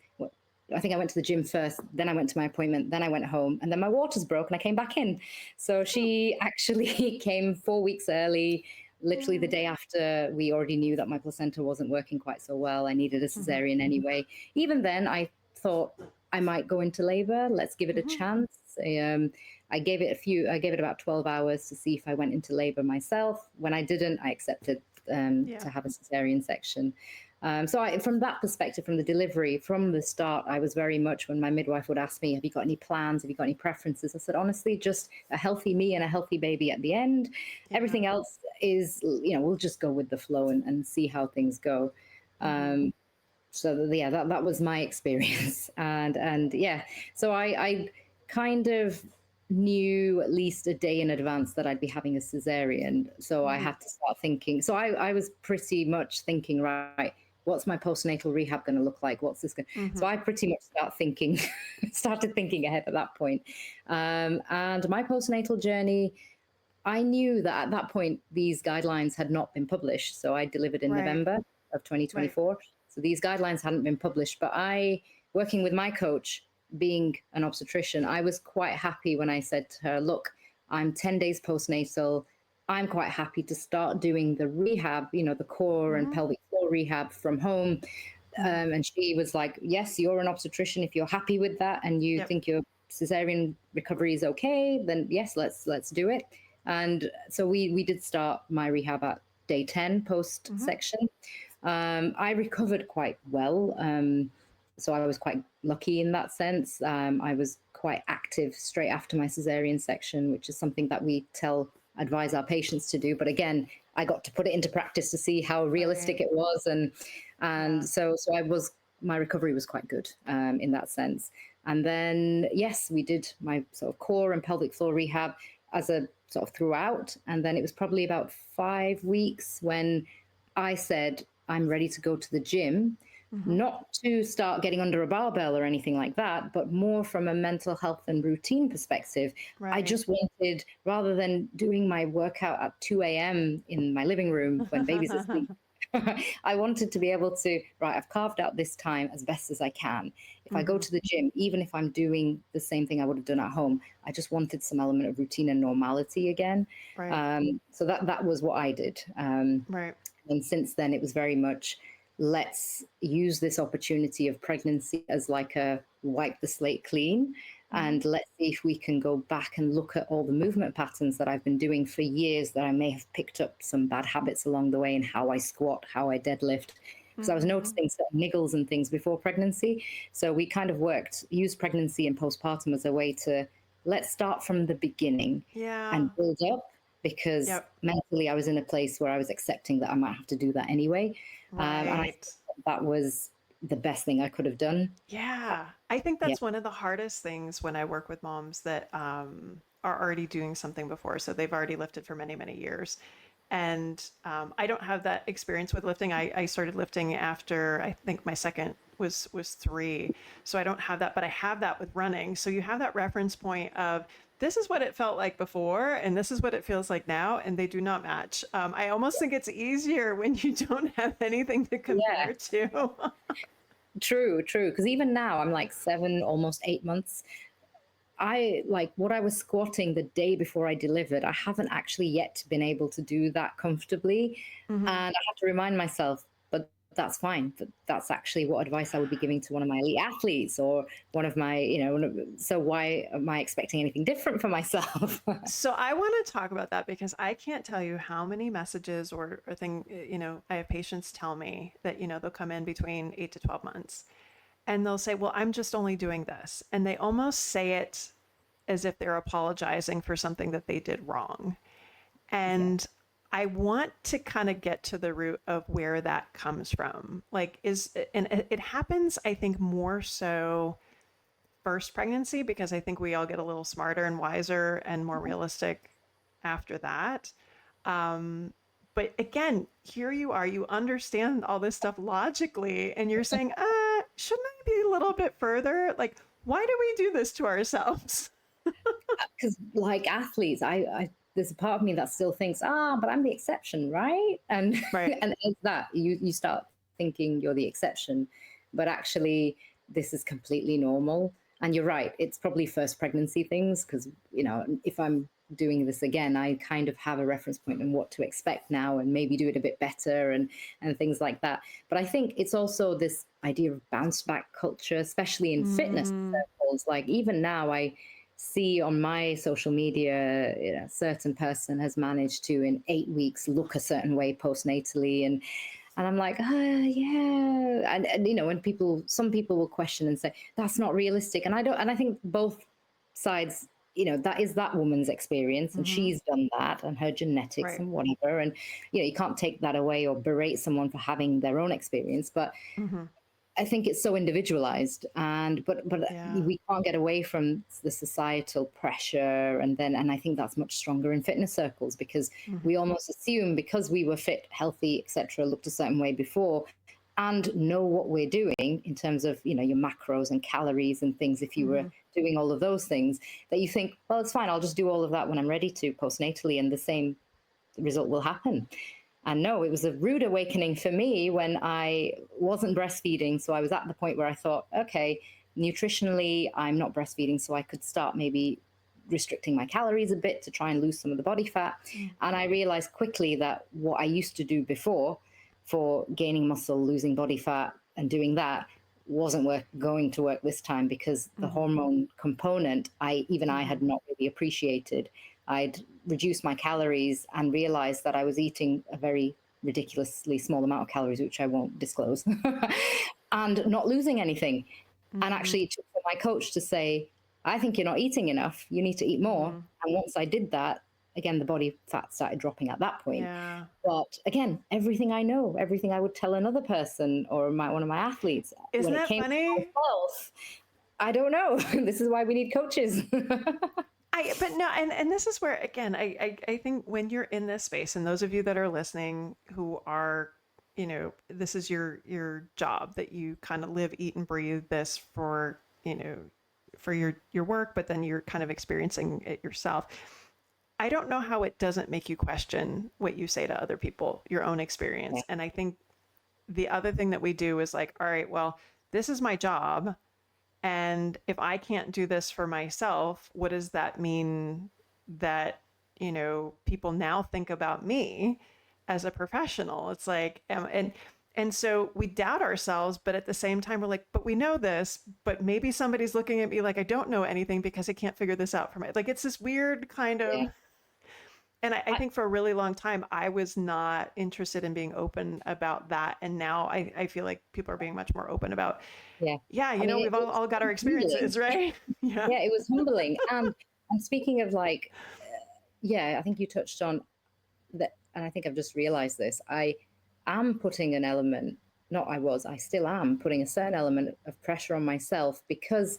I think I went to the gym first, then I went to my appointment, then I went home, and then my waters broke and I came back in. So she actually came 4 weeks early, literally the Oh. day after we already knew that my placenta wasn't working quite so well. I needed a Mm-hmm. cesarean anyway. Even then, I thought I might go into labor. Let's give it a Mm-hmm. chance. I gave it about 12 hours to see if I went into labor myself. When I didn't, I accepted Yeah. to have a cesarean section. From that perspective, from the delivery, from the start, I was very much when my midwife would ask me, have you got any plans? Have you got any preferences? I said, honestly, just a healthy me and a healthy baby at the end. Yeah. Everything else is, we'll just go with the flow and see how things go. Mm-hmm. Yeah, that was my experience. And yeah, so I kind of knew at least a day in advance that I'd be having a cesarean. So I Mm-hmm. had to start thinking. So I was pretty much thinking, right, what's my postnatal rehab going to look like? What's this going? So Mm-hmm. I pretty much started thinking ahead at that point. And my postnatal journey, I knew that at that point these guidelines had not been published. So I delivered in Right. November of Right. 2024. So these guidelines hadn't been published. But working with my coach, being an obstetrician, I was quite happy when I said to her, look, I'm 10 days postnatal. I'm quite happy to start doing the rehab, the core and Mm-hmm. pelvic floor rehab from home. Mhm. And she was like, yes, you're an obstetrician. If you're happy with that and you Yep. think your cesarean recovery is okay, then yes, let's do it. And so we did start my rehab at day 10 post Mhm. section. I recovered quite well. So I was quite lucky in that sense. I was quite active straight after my cesarean section, which is something that we advise our patients to do. But again, I got to put it into practice to see how realistic Right. it was, and Yeah. so I was my recovery was quite good in that sense. And then yes, we did my sort of core and pelvic floor rehab as a sort of throughout, and then it was probably about 5 weeks when I said I'm ready to go to the gym, Mhm. not to start getting under a barbell or anything like that, but more from a mental health and routine perspective. I Right. just wanted, rather than doing my workout at 2 a.m. in my living room when baby's asleep, I wanted to be able to, right, I've carved out this time as best as I can. If I go Mhm. to the gym, even if I'm doing the same thing I would have done at home, I just wanted some element of routine and normality again. Right. So that was what I did. Right. And since then, it was very much, let's use this opportunity of pregnancy as like a wipe the slate clean. Mhm. And let's see if we can go back and look at all the movement patterns that I've been doing for years that I may have picked up some bad habits along the way in how I squat, how I deadlift. Because I was Mhm. noticing certain niggles and things before pregnancy. So we kind of used pregnancy and postpartum as a way to, let's start from the beginning Yeah. and build up, because Yep. mentally I was in a place where I was accepting that I might have to do that anyway. And I Right. think that was the best thing I could have done. Yeah. I think Yeah. that's one of the hardest things when I work with moms that are already doing something before. So they've already lifted for many, many years. And I don't have that experience with lifting. I started lifting after I think my second was 3. So I don't have that, but I have that with running. So you have that reference point of this is what it felt like before, and this is what it feels like now, and they do not match. I almost think it's easier when you don't have anything to Yeah. compare to. True, true. Because even now, I'm like 7, almost 8 months. I like what I was squatting the day before I delivered. I haven't actually yet been able to do that comfortably. Hmm. And I have to remind myself, but that's fine. That's actually what advice I would be giving to one of my elite athletes or one of my, so why am I expecting anything different for myself? So I want to talk about that because I can't tell you how many messages or I have patients tell me that, they'll come in between 8 to 12 months and they'll say, well, I'm just only doing this. And they almost say it as if they're apologizing for something that they did wrong. Yeah. And I want to kind of get to the root of where that comes from. And it happens, I think, more so first pregnancy because I think we all get a little smarter and wiser and more realistic after that. Um, but again, here you are, you understand all this stuff logically, and you're saying, shouldn't I be a little bit further? Like, why do we do this to ourselves? Because like athletes, there's a part of me that still thinks, but I'm the exception, right? And Right. and it's that you start thinking you're the exception, but actually this is completely normal. And you're right, it's probably first pregnancy things because if I'm doing this again, I kind of have a reference point on what to expect now and maybe do it a bit better and things like that. But I think it's also this idea of bounce back culture, especially in fitness Mm, circles. Like even now, I see on my social media, a certain person has managed to, in 8 weeks, look a certain way postnatally. And I'm like, yeah. And when some people will question and say, that's not realistic. And I think both sides, that is that woman's experience and hmm. she's done that and her genetics Right. and whatever. And, you can't take that away or berate someone for having their own experience. But Hmm. I think it's so individualized, and but Yeah. we can't get away from the societal pressure, and I think that's much stronger in fitness circles because Hmm. we almost assume because we were fit, healthy, etc., looked a certain way before, and know what we're doing in terms of your macros and calories and things. If you were Hmm. doing all of those things, that you think, well, it's fine. I'll just do all of that when I'm ready to postnatally, and the same result will happen. And no, it was a rude awakening for me when I wasn't breastfeeding. So I was at the point where I thought, okay, nutritionally, I'm not breastfeeding. So I could start maybe restricting my calories a bit to try and lose some of the body fat. And I realized quickly that what I used to do before for gaining muscle, losing body fat, and doing that wasn't going to work this time, because the hormone component, I had not really appreciated. I'd reduced my calories and realized that I was eating a very ridiculously small amount of calories, which I won't disclose, and not losing anything. And actually, it took for my coach to say, I think you're not eating enough. You need to eat more. And once I did that, again, the body fat started dropping at that point. Yeah. But again, everything I know, everything I would tell another person or one of my athletes, Isn't when it that came funny? to myself, I don't know. This is why we need coaches. But no, and this is where, again, I think when you're in this space, and those of you that are listening who are, this is your job, that you kind of live, eat, and breathe this for, for your work, but then you're kind of experiencing it yourself. I don't know how it doesn't make you question what you say to other people, your own experience. Yeah. And I think the other thing that we do is like, all right, well, this is my job. And if I can't do this for myself, what does that mean that, people now think about me as a professional? It's like, and so we doubt ourselves, but at the same time, we're like, but we know this, but maybe somebody's looking at me like I don't know anything because I can't figure this out for me. Like, it's this weird kind of, yeah. And I think for a really long time, I was not interested in being open about that. And now I feel like people are being much more open about, we've all got our experiences, right? Yeah, it was humbling. And speaking of like, I think you touched on that, and I think I've just realized this. I am putting an element, I still am putting a certain element of pressure on myself, because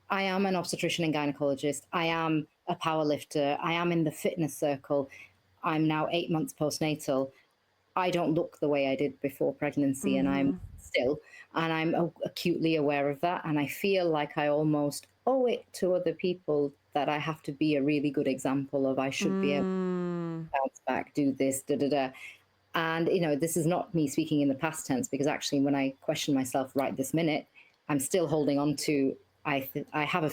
I am an obstetrician and gynecologist. I am a powerlifter. I am in the fitness circle. I'm now 8 months postnatal. I don't look the way I did before pregnancy, and I'm acutely aware of that. And I feel like I almost owe it to other people that I have to be a really good example of. I should be able to bounce back, do this, And, this is not me speaking in the past tense, because actually when I question myself right this minute, I'm still holding on to, I have a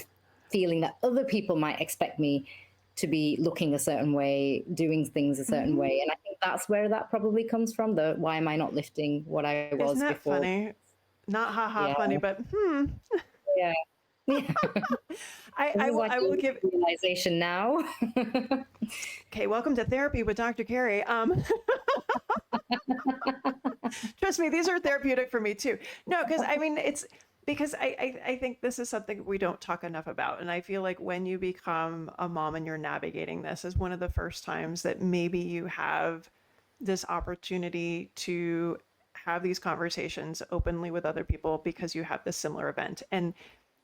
feeling that other people might expect me to be looking a certain way, doing things a certain way. And I think that's where that probably comes from, why am I not lifting what I was Isn't that before? Funny? Not funny, but Yeah. I will give realization now. Okay, welcome to therapy with Dr. Carey. Trust me, these are therapeutic for me too. No, because I think this is something we don't talk enough about. And I feel like when you become a mom and you're navigating this, is one of the first times that maybe you have this opportunity to have these conversations openly with other people, because you have this similar event. And,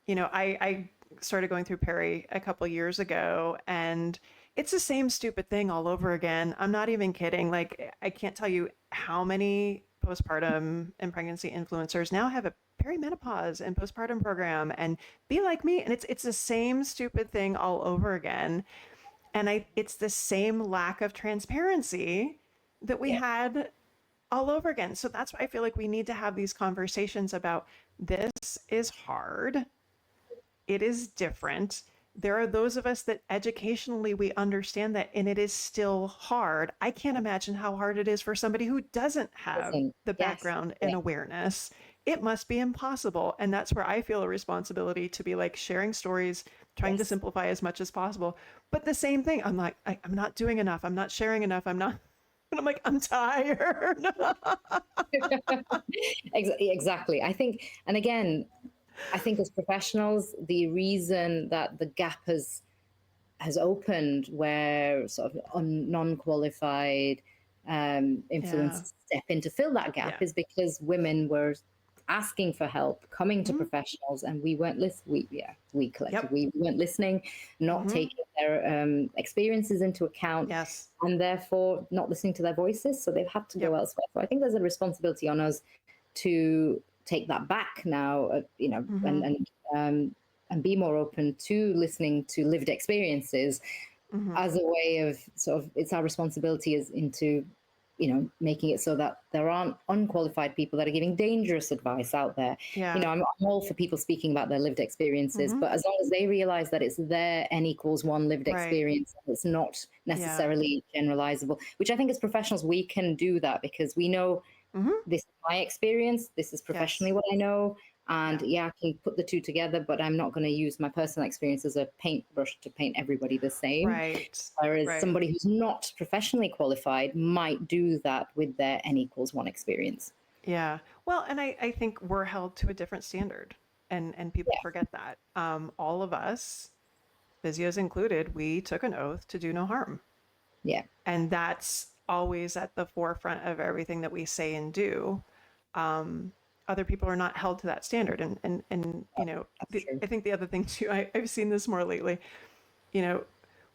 I started going through peri a couple years ago, and it's the same stupid thing all over again. I'm not even kidding. Like, I can't tell you how many postpartum and pregnancy influencers now have a perimenopause and postpartum program and be like me. And it's the same stupid thing all over again. And it's the same lack of transparency that we had all over again. So that's why I feel like we need to have these conversations about, this is hard. It is different. There are those of us that educationally we understand that, and it is still hard. I can't imagine how hard it is for somebody who doesn't have the background and awareness. It must be impossible. And that's where I feel a responsibility to be like sharing stories, trying to simplify as much as possible. But the same thing, I'm like, I'm not doing enough. I'm not sharing enough. And I'm like, I'm tired. Exactly. I think, and again, I think as professionals, the reason that the gap has opened, where sort of non-qualified influencers step in to fill that gap, is because women were asking for help, coming to professionals, and we weren't listening. We collectively we weren't listening, not taking their experiences into account, and therefore not listening to their voices. So they've had to go elsewhere. So I think there's a responsibility on us to take that back now, and be more open to listening to lived experiences as a way of sort of, it's our responsibility as into, making it so that there aren't unqualified people that are giving dangerous advice out there. I'm all for people speaking about their lived experiences, but as long as they realize that it's their N=1 lived experience, it's not necessarily generalizable, which I think as professionals, we can do that, because we know this is my experience, this is Yes. professionally what I know, and Yeah. yeah, I can put the two together, but I'm not going to use my personal experience as a paintbrush to paint everybody the same. Right. Whereas Right. somebody who's not professionally qualified might do that with their N=1 experience. Yeah. Well, and I think we're held to a different standard, and people Yeah, forget that. All of us, physios included, we took an oath to do no harm. yeah, And that's always at the forefront of everything that we say and do. Other people are not held to that standard. And that's true. I think the other thing too, I've seen this more lately, you know,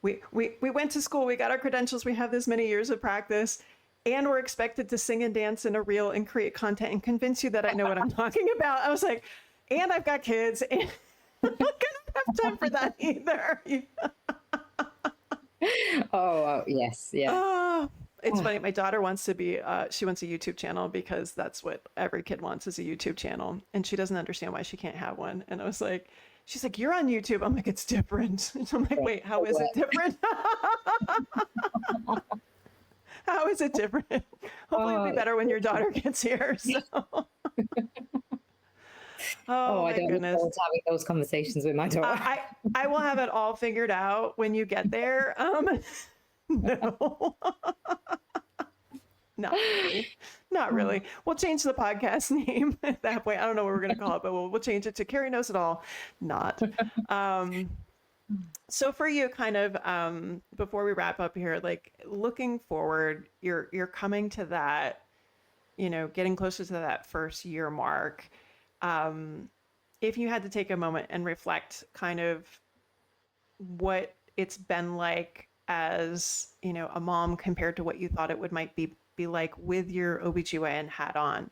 we went to school, we got our credentials, we have this many years of practice, and we're expected to sing and dance in a reel and create content and convince you that I know what I'm talking about. I was like, and I've got kids, and I'm not gonna have time for that either. Oh, yes, yeah. Oh, it's Oh, funny. My daughter wants to be, she wants a YouTube channel because that's what every kid wants is a YouTube channel. And she doesn't understand why she can't have one. And I was like, she's like, you're on YouTube. I'm like, it's different. And I'm like, wait, how is it different? How is it different? Hopefully it'll be oh, better when your daughter gets here. So, oh oh, I my don't look goodness. forward to having those conversations with my daughter. I will have it all figured out when you get there. No. Not really. Not really. We'll change the podcast name at that point. I don't know what we're going to call it, but we'll change it to Carrie Knows It All. Not. Um, so for you, kind of before we wrap up here, like looking forward, you're coming to that, getting closer to that first year mark. If you had to take a moment and reflect kind of what it's been like as, a mom compared to what you thought it would might be like with your OBGYN hat on.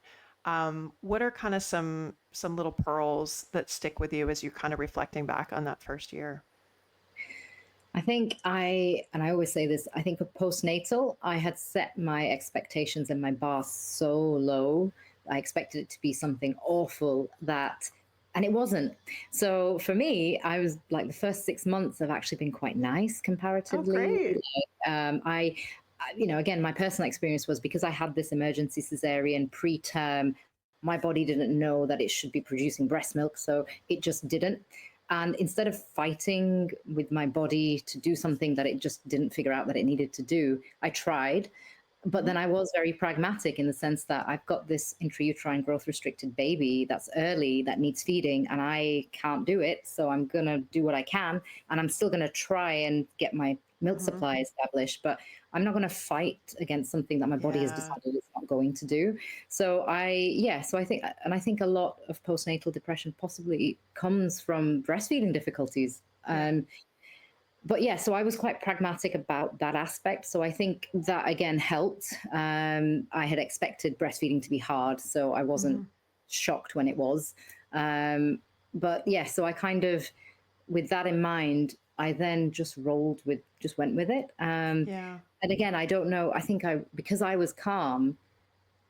What are kind of some little pearls that stick with you as you're kind of reflecting back on that first year? I think and I always say this, I think for postnatal, I had set my expectations and my bar so low. I expected it to be something awful and it wasn't. So for me, I was like the first 6 months have actually been quite nice Oh, comparatively. great. Again, my personal experience was because I had this emergency cesarean preterm, my body didn't know that it should be producing breast milk, so it just didn't. And instead of fighting with my body to do something that it just didn't figure out that it needed to do, I tried. But then I was very pragmatic in the sense that I've got this intrauterine growth restricted baby that's early that needs feeding and I can't do it. So I'm going to do what I can. And I'm still going to try and get my milk Mm-hmm. supply established. But I'm not going to fight against something that my body has Yeah. decided it's not going to do. So I think a lot of postnatal depression possibly comes from breastfeeding difficulties. Yeah. But yeah, so I was quite pragmatic about that aspect. So I think that again helped. I had expected breastfeeding to be hard, so I wasn't Mm-hmm. shocked when it was. But yeah, so I kind of, with that in mind, I then just went with it. Yeah. And again, I don't know. Because I was calm,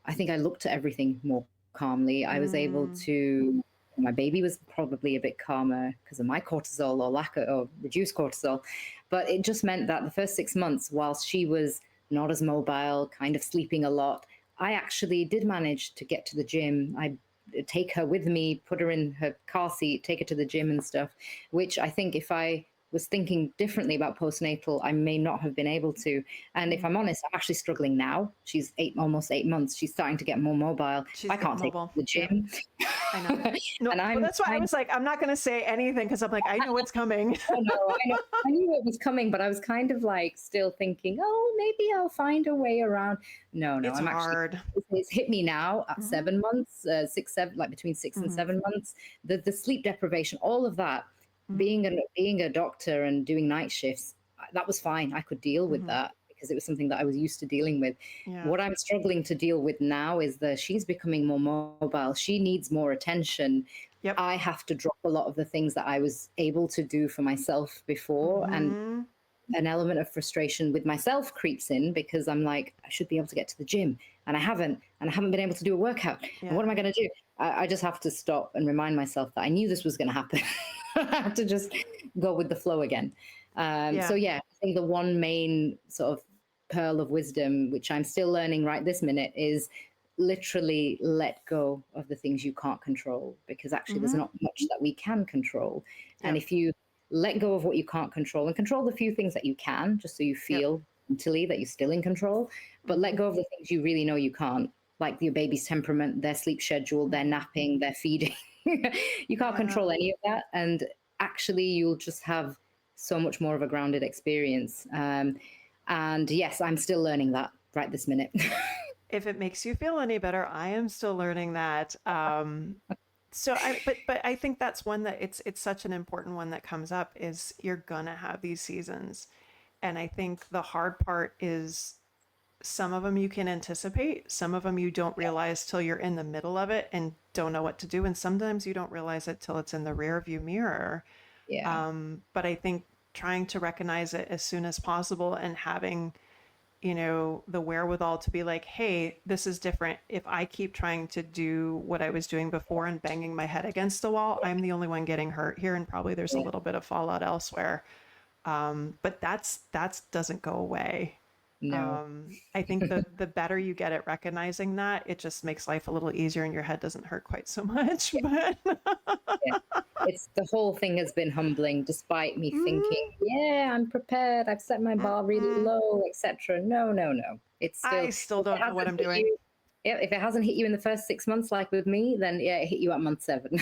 I think I looked at everything more calmly. I was able Mm. to, my baby was probably a bit calmer because of my cortisol or lack of, or reduced cortisol. But it just meant that the first 6 months, whilst she was not as mobile, kind of sleeping a lot, I actually did manage to get to the gym. I take her with me, put her in her car seat, take her to the gym and stuff, which I think if I was thinking differently about postnatal, I may not have been able to. And if Mm. I'm honest, I'm actually struggling now. She's almost 8 months. She's starting to get more mobile. She's I getting can't take her mobile. to the Yeah. gym. I know. No, And well, I'm that's why I kind was like, I'm not going to say anything because I'm like, I know what's coming. I knew it was coming, but I was kind of like still thinking, oh, maybe I'll find a way around. No, It's I'm actually, hard. it's hit me now at Mm-hmm. 7 months, 6, 7, like between 6 and 7 months. The sleep deprivation, all of that, Mm-hmm. being a doctor and doing night shifts, that was fine. I could deal with Mm-hmm. that because it was something that I was used to dealing with. Yeah. What I'm struggling to deal with now is that she's becoming more mobile. She needs more attention. Yep. I have to drop a lot of the things that I was able to do for myself before. And Mm-hmm. an element of frustration with myself creeps in because I'm like, I should be able to get to the gym and I haven't been able to do a workout. And what Yeah. am I going to do? I just have to stop and remind myself that I knew this was going to happen. I have to just go with the flow again. So Yeah. yeah, I think the one main sort of pearl of wisdom, which I'm still learning right this minute, is literally let go of the things you can't control, because actually there's Mm-hmm. not much that we can control. And Yep. if you let go of what you can't control and control the few things that you can, just so you Yep. feel mentally that you're still in control, but let Mm-hmm. go of the things you really know you can't, like your baby's temperament, their sleep schedule, their Mm-hmm. napping, their feeding. You can't Yeah. control any of that. And actually, you'll just have so much more of a grounded experience. And yes, I'm still learning that right this minute. If it makes you feel any better, I am still learning that. But I think that's one that it's such an important one that comes up is you're gonna have these seasons. And I think the hard part is some of them you can anticipate, some of them you don't realize till you're in the middle of it and don't know what to do. And sometimes you don't realize it till it's in the rear view mirror. Yeah. But I think trying to recognize it as soon as possible and having, the wherewithal to be like, hey, this is different. If I keep trying to do what I was doing before and banging my head against the wall, I'm the only one getting hurt here. And probably there's a Yeah. little bit of fallout elsewhere. But that's doesn't go away. No. I think the better you get at recognizing that, it just makes life a little easier and your head doesn't hurt quite so much. But Yeah. It's the whole thing has been humbling, despite me thinking, mm, yeah, I'm prepared. I've set my bar really mm, low, etc. No, no, no. It's still, I if still it don't know what hasn't I'm hit doing. you, yeah, if it hasn't hit you in the first 6 months, like with me, then yeah, it hit you at month 7.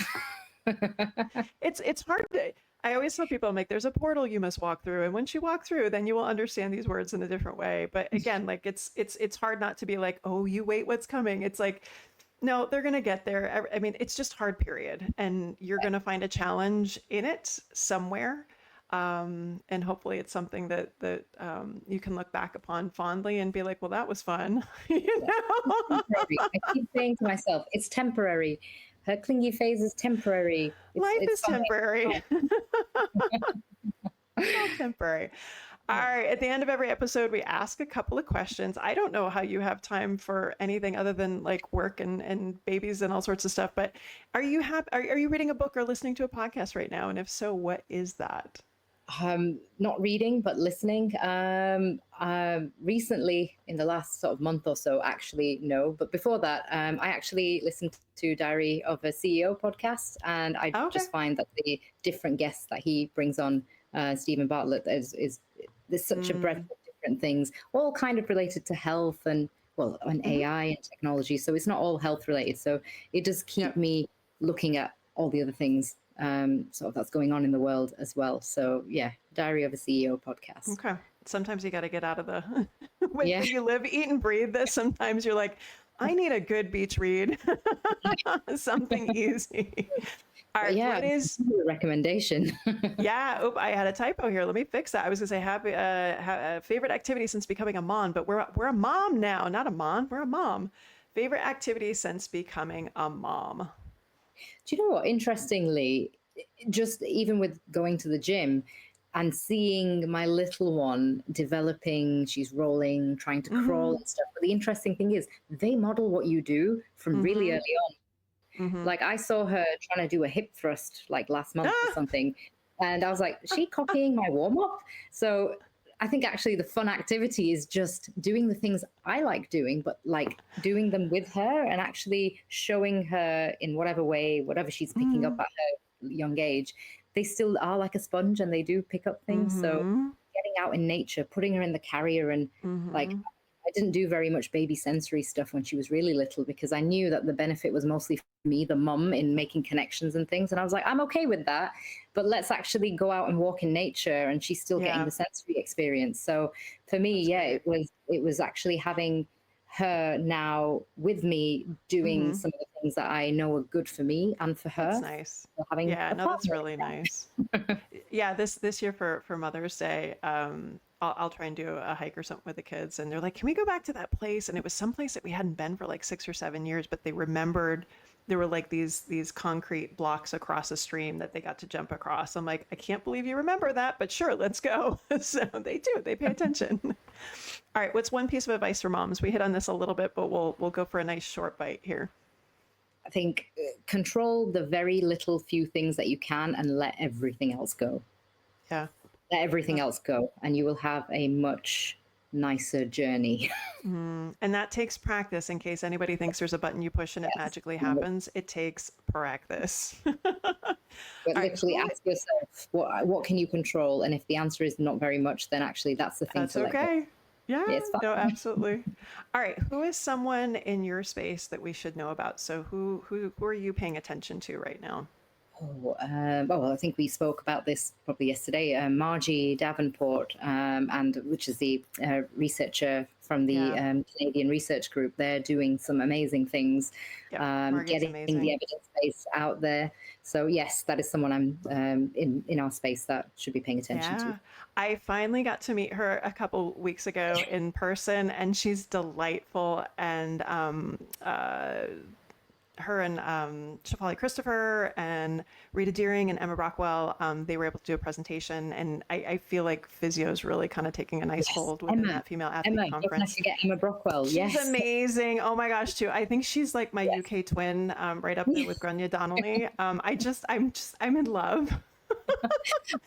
It's hard to, I always tell people, I'm like, there's a portal you must walk through, and once you walk through, then you will understand these words in a different way. But again, like it's hard not to be like, oh, you wait, what's coming? It's like, no, they're gonna get there. I mean, it's just hard, period, and you're gonna find a challenge in it somewhere. And hopefully it's something that you can look back upon fondly and be like, well, that was fun. Yeah. It's temporary. I keep saying to myself, it's temporary. Her clingy phase is temporary. Life It's is temporary. fine. It's all temporary. All Yeah. right. At the end of every episode, we ask a couple of questions. I don't know how you have time for anything other than like work and babies and all sorts of stuff, but are you reading a book or listening to a podcast right now? And if so, what is that? Not reading, but listening. Recently, in the last sort of month or so, actually, no. But before that, I actually listened to Diary of a CEO podcast, and I Okay. just find that the different guests that he brings on, Stephen Bartlett, is there's such a breadth Mm, of different things, all kind of related to health and well, and hmm. AI and technology. So it's not all health related. So it does keep Yep. me looking at all the other things sort of that's going on in the world as well. So yeah, Diary of a CEO podcast. Okay. Sometimes you got to get out of the when Yeah, you live, eat, and breathe this. Sometimes you're like, I need a good beach read, something easy. All but right. yeah, What is recommendation. Yeah. Oh, I had a typo here. Let me fix that. I was gonna say happy favorite activity since becoming a mom, but we're a mom now, not a mom. We're a mom. Favorite activity since becoming a mom. Do you know what? Interestingly, just even with going to the gym and seeing my little one developing, she's rolling, trying to crawl Mm-hmm. and stuff. But the interesting thing is, they model what you do from really Mm-hmm. early on. Mm-hmm. Like I saw her trying to do a hip thrust like last month or Ah! something. And I was like, is she copying my warm up? So I think actually the fun activity is just doing the things I like doing, but like doing them with her and actually showing her in whatever way, whatever she's picking up Mm-hmm. at her young age, they still are like a sponge and they do pick up things. So Mm-hmm. getting out in nature, putting her in the carrier and like Mm-hmm. I didn't do very much baby sensory stuff when she was really little because I knew that the benefit was mostly for me, the mum, in making connections and things. And I was like, I'm okay with that, but let's actually go out and walk in nature. And she's still getting Yeah, the sensory experience. So for me, that's yeah, great. it was actually having her now with me doing Mm-hmm. some of the things that I know are good for me and for That's her. nice. So having Yeah, a no, that's partner. really nice. Yeah, this year for Mother's Day, I'll try and do a hike or something with the kids, and they're like, "Can we go back to that place?" And it was some place that we hadn't been for like 6 or 7 years, but they remembered there were like these concrete blocks across a stream that they got to jump across. I'm like, I can't believe you remember that, but sure, let's go. So they do, they pay attention. All right, what's one piece of advice for moms? We hit on this a little bit, but we'll go for a nice short bite here. I think control the very little few things that you can and let everything else go. Yeah. Let everything Uh, else go, and you will have a much nicer journey. And that takes practice. In case anybody thinks there's a button you push and it Yes. magically happens, it takes practice. But All right, literally who? ask yourself, what can you control? And if the answer is not very much, then actually that's the thing That's to let go. okay. Yeah, It's no, fine. absolutely. All right, who is someone in your space that we should know about? So who are you paying attention to right now? Well, I think we spoke about this probably yesterday. Margie Davenport, and which is the researcher from the Yeah, Canadian Research Group. They're doing some amazing things, yep. Margie's getting the amazing. evidence base out there. So yes, that is someone I'm in our space that should be paying attention to. Yeah, I finally got to meet her a couple weeks ago in person, and she's delightful. And her and Shafali Christopher and Rita Deering and Emma Brockwell, they were able to do a presentation, and I feel like physio is really kind of taking a nice Yes, hold within that female athlete Emma, don't conference. forget Emma Brockwell. She's Yes, amazing. Oh my gosh, too. I think she's like my yes. UK twin, right up there with Grania Donnelly. I'm in love.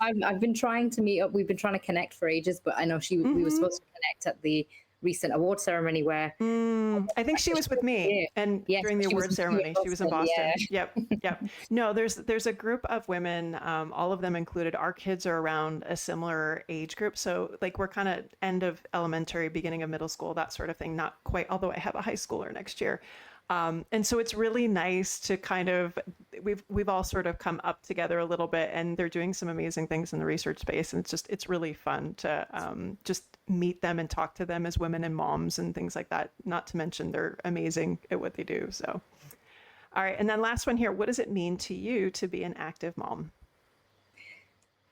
I've been trying to meet up. We've been trying to connect for ages, but I know we were Hmm. supposed to connect at the recent award ceremony where I think she was with me, yeah. and Yes, during the she was award with you in ceremony, she was in Boston. Boston. Yep, yep. No, there's a group of women, all of them included. Our kids are around a similar age group, so like we're kind of end of elementary, beginning of middle school, that sort of thing. Not quite, although I have a high schooler next year. And so it's really nice to kind of we've all sort of come up together a little bit, and they're doing some amazing things in the research space, and it's really fun to just meet them and talk to them as women and moms and things like that. Not to mention they're amazing at what they do. So, all right, and then last one here. What does it mean to you to be an active mom?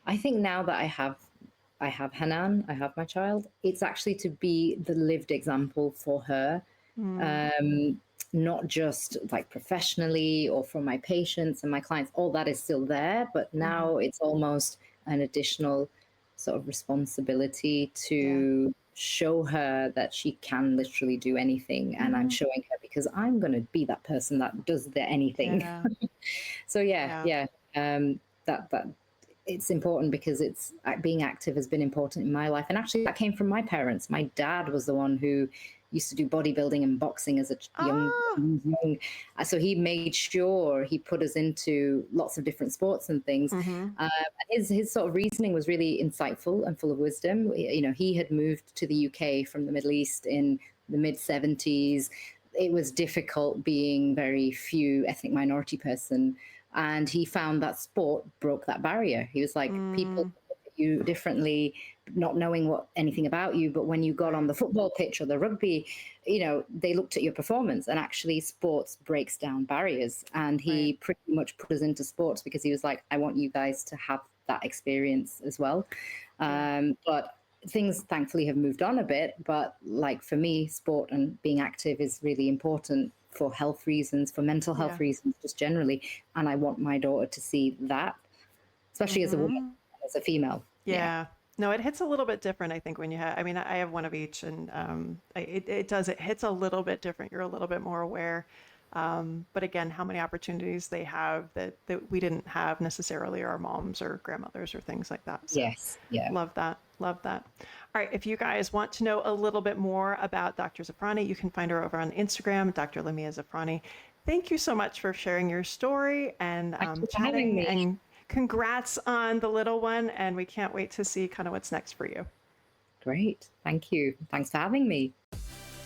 I think now that I have Hanan, I have my child, it's actually to be the lived example for her. Mm, Um, Not just like professionally or for my patients and my clients, all that is still there, but hmm. now it's almost an additional sort of responsibility Yeah. to show her that she can literally do anything. And I'm Hmm. showing her because I'm going to be that person that does the anything. Yeah. So yeah, Yeah. yeah, that it's important because it's being active has been important in my life, and actually that came from my parents. My dad was the one who used to do bodybuilding and boxing as a Ah. young, so he made sure he put us into lots of different sports and things. Hmm. His sort of reasoning was really insightful and full of wisdom. You know, he had moved to the UK from the Middle East in the mid 70s. It was difficult being very few ethnic minority person, and he found that sport broke that barrier. He was like, people Mm, look at you differently, not knowing what anything about you, but when you got on right. the football pitch or the rugby, you know, they looked at your performance, and actually sports breaks down barriers. And Right. he pretty much put us into sports because he was like, I want you guys to have that experience as well. Yeah. But things thankfully have moved on a bit, but like for me, sport and being active is really important for health reasons, for mental health Yeah. reasons, just generally. And I want my daughter to see that, especially as a woman, Hmm. as a female. Yeah. Yeah. No, it hits a little bit different, I think, when you have, I mean, I have one of each, and it hits a little bit different. You're a little bit more aware. But again, how many opportunities they have that we didn't have necessarily, our moms or grandmothers or things like that. So Yes. Yeah. love that. Love that. All right. If you guys want to know a little bit more about Dr. Zafrani, you can find her over on Instagram, Dr. Lamia Zafrani. Thank you so much for sharing your story and Thank you for having chatting, me. and congrats on the little one. And we can't wait to see kind of what's next for you. Great. Thank you. Thanks for having me.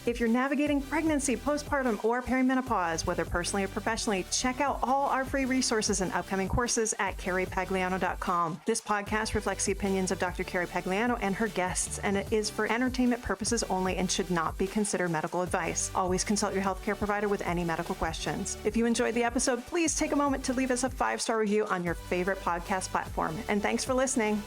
If you're navigating pregnancy, postpartum, or perimenopause, whether personally or professionally, check out all our free resources and upcoming courses at carriepagliano.com. This podcast reflects the opinions of Dr. Carrie Pagliano and her guests, and it is for entertainment purposes only and should not be considered medical advice. Always consult your healthcare provider with any medical questions. If you enjoyed the episode, please take a moment to leave us a 5-star review on your favorite podcast platform. And thanks for listening.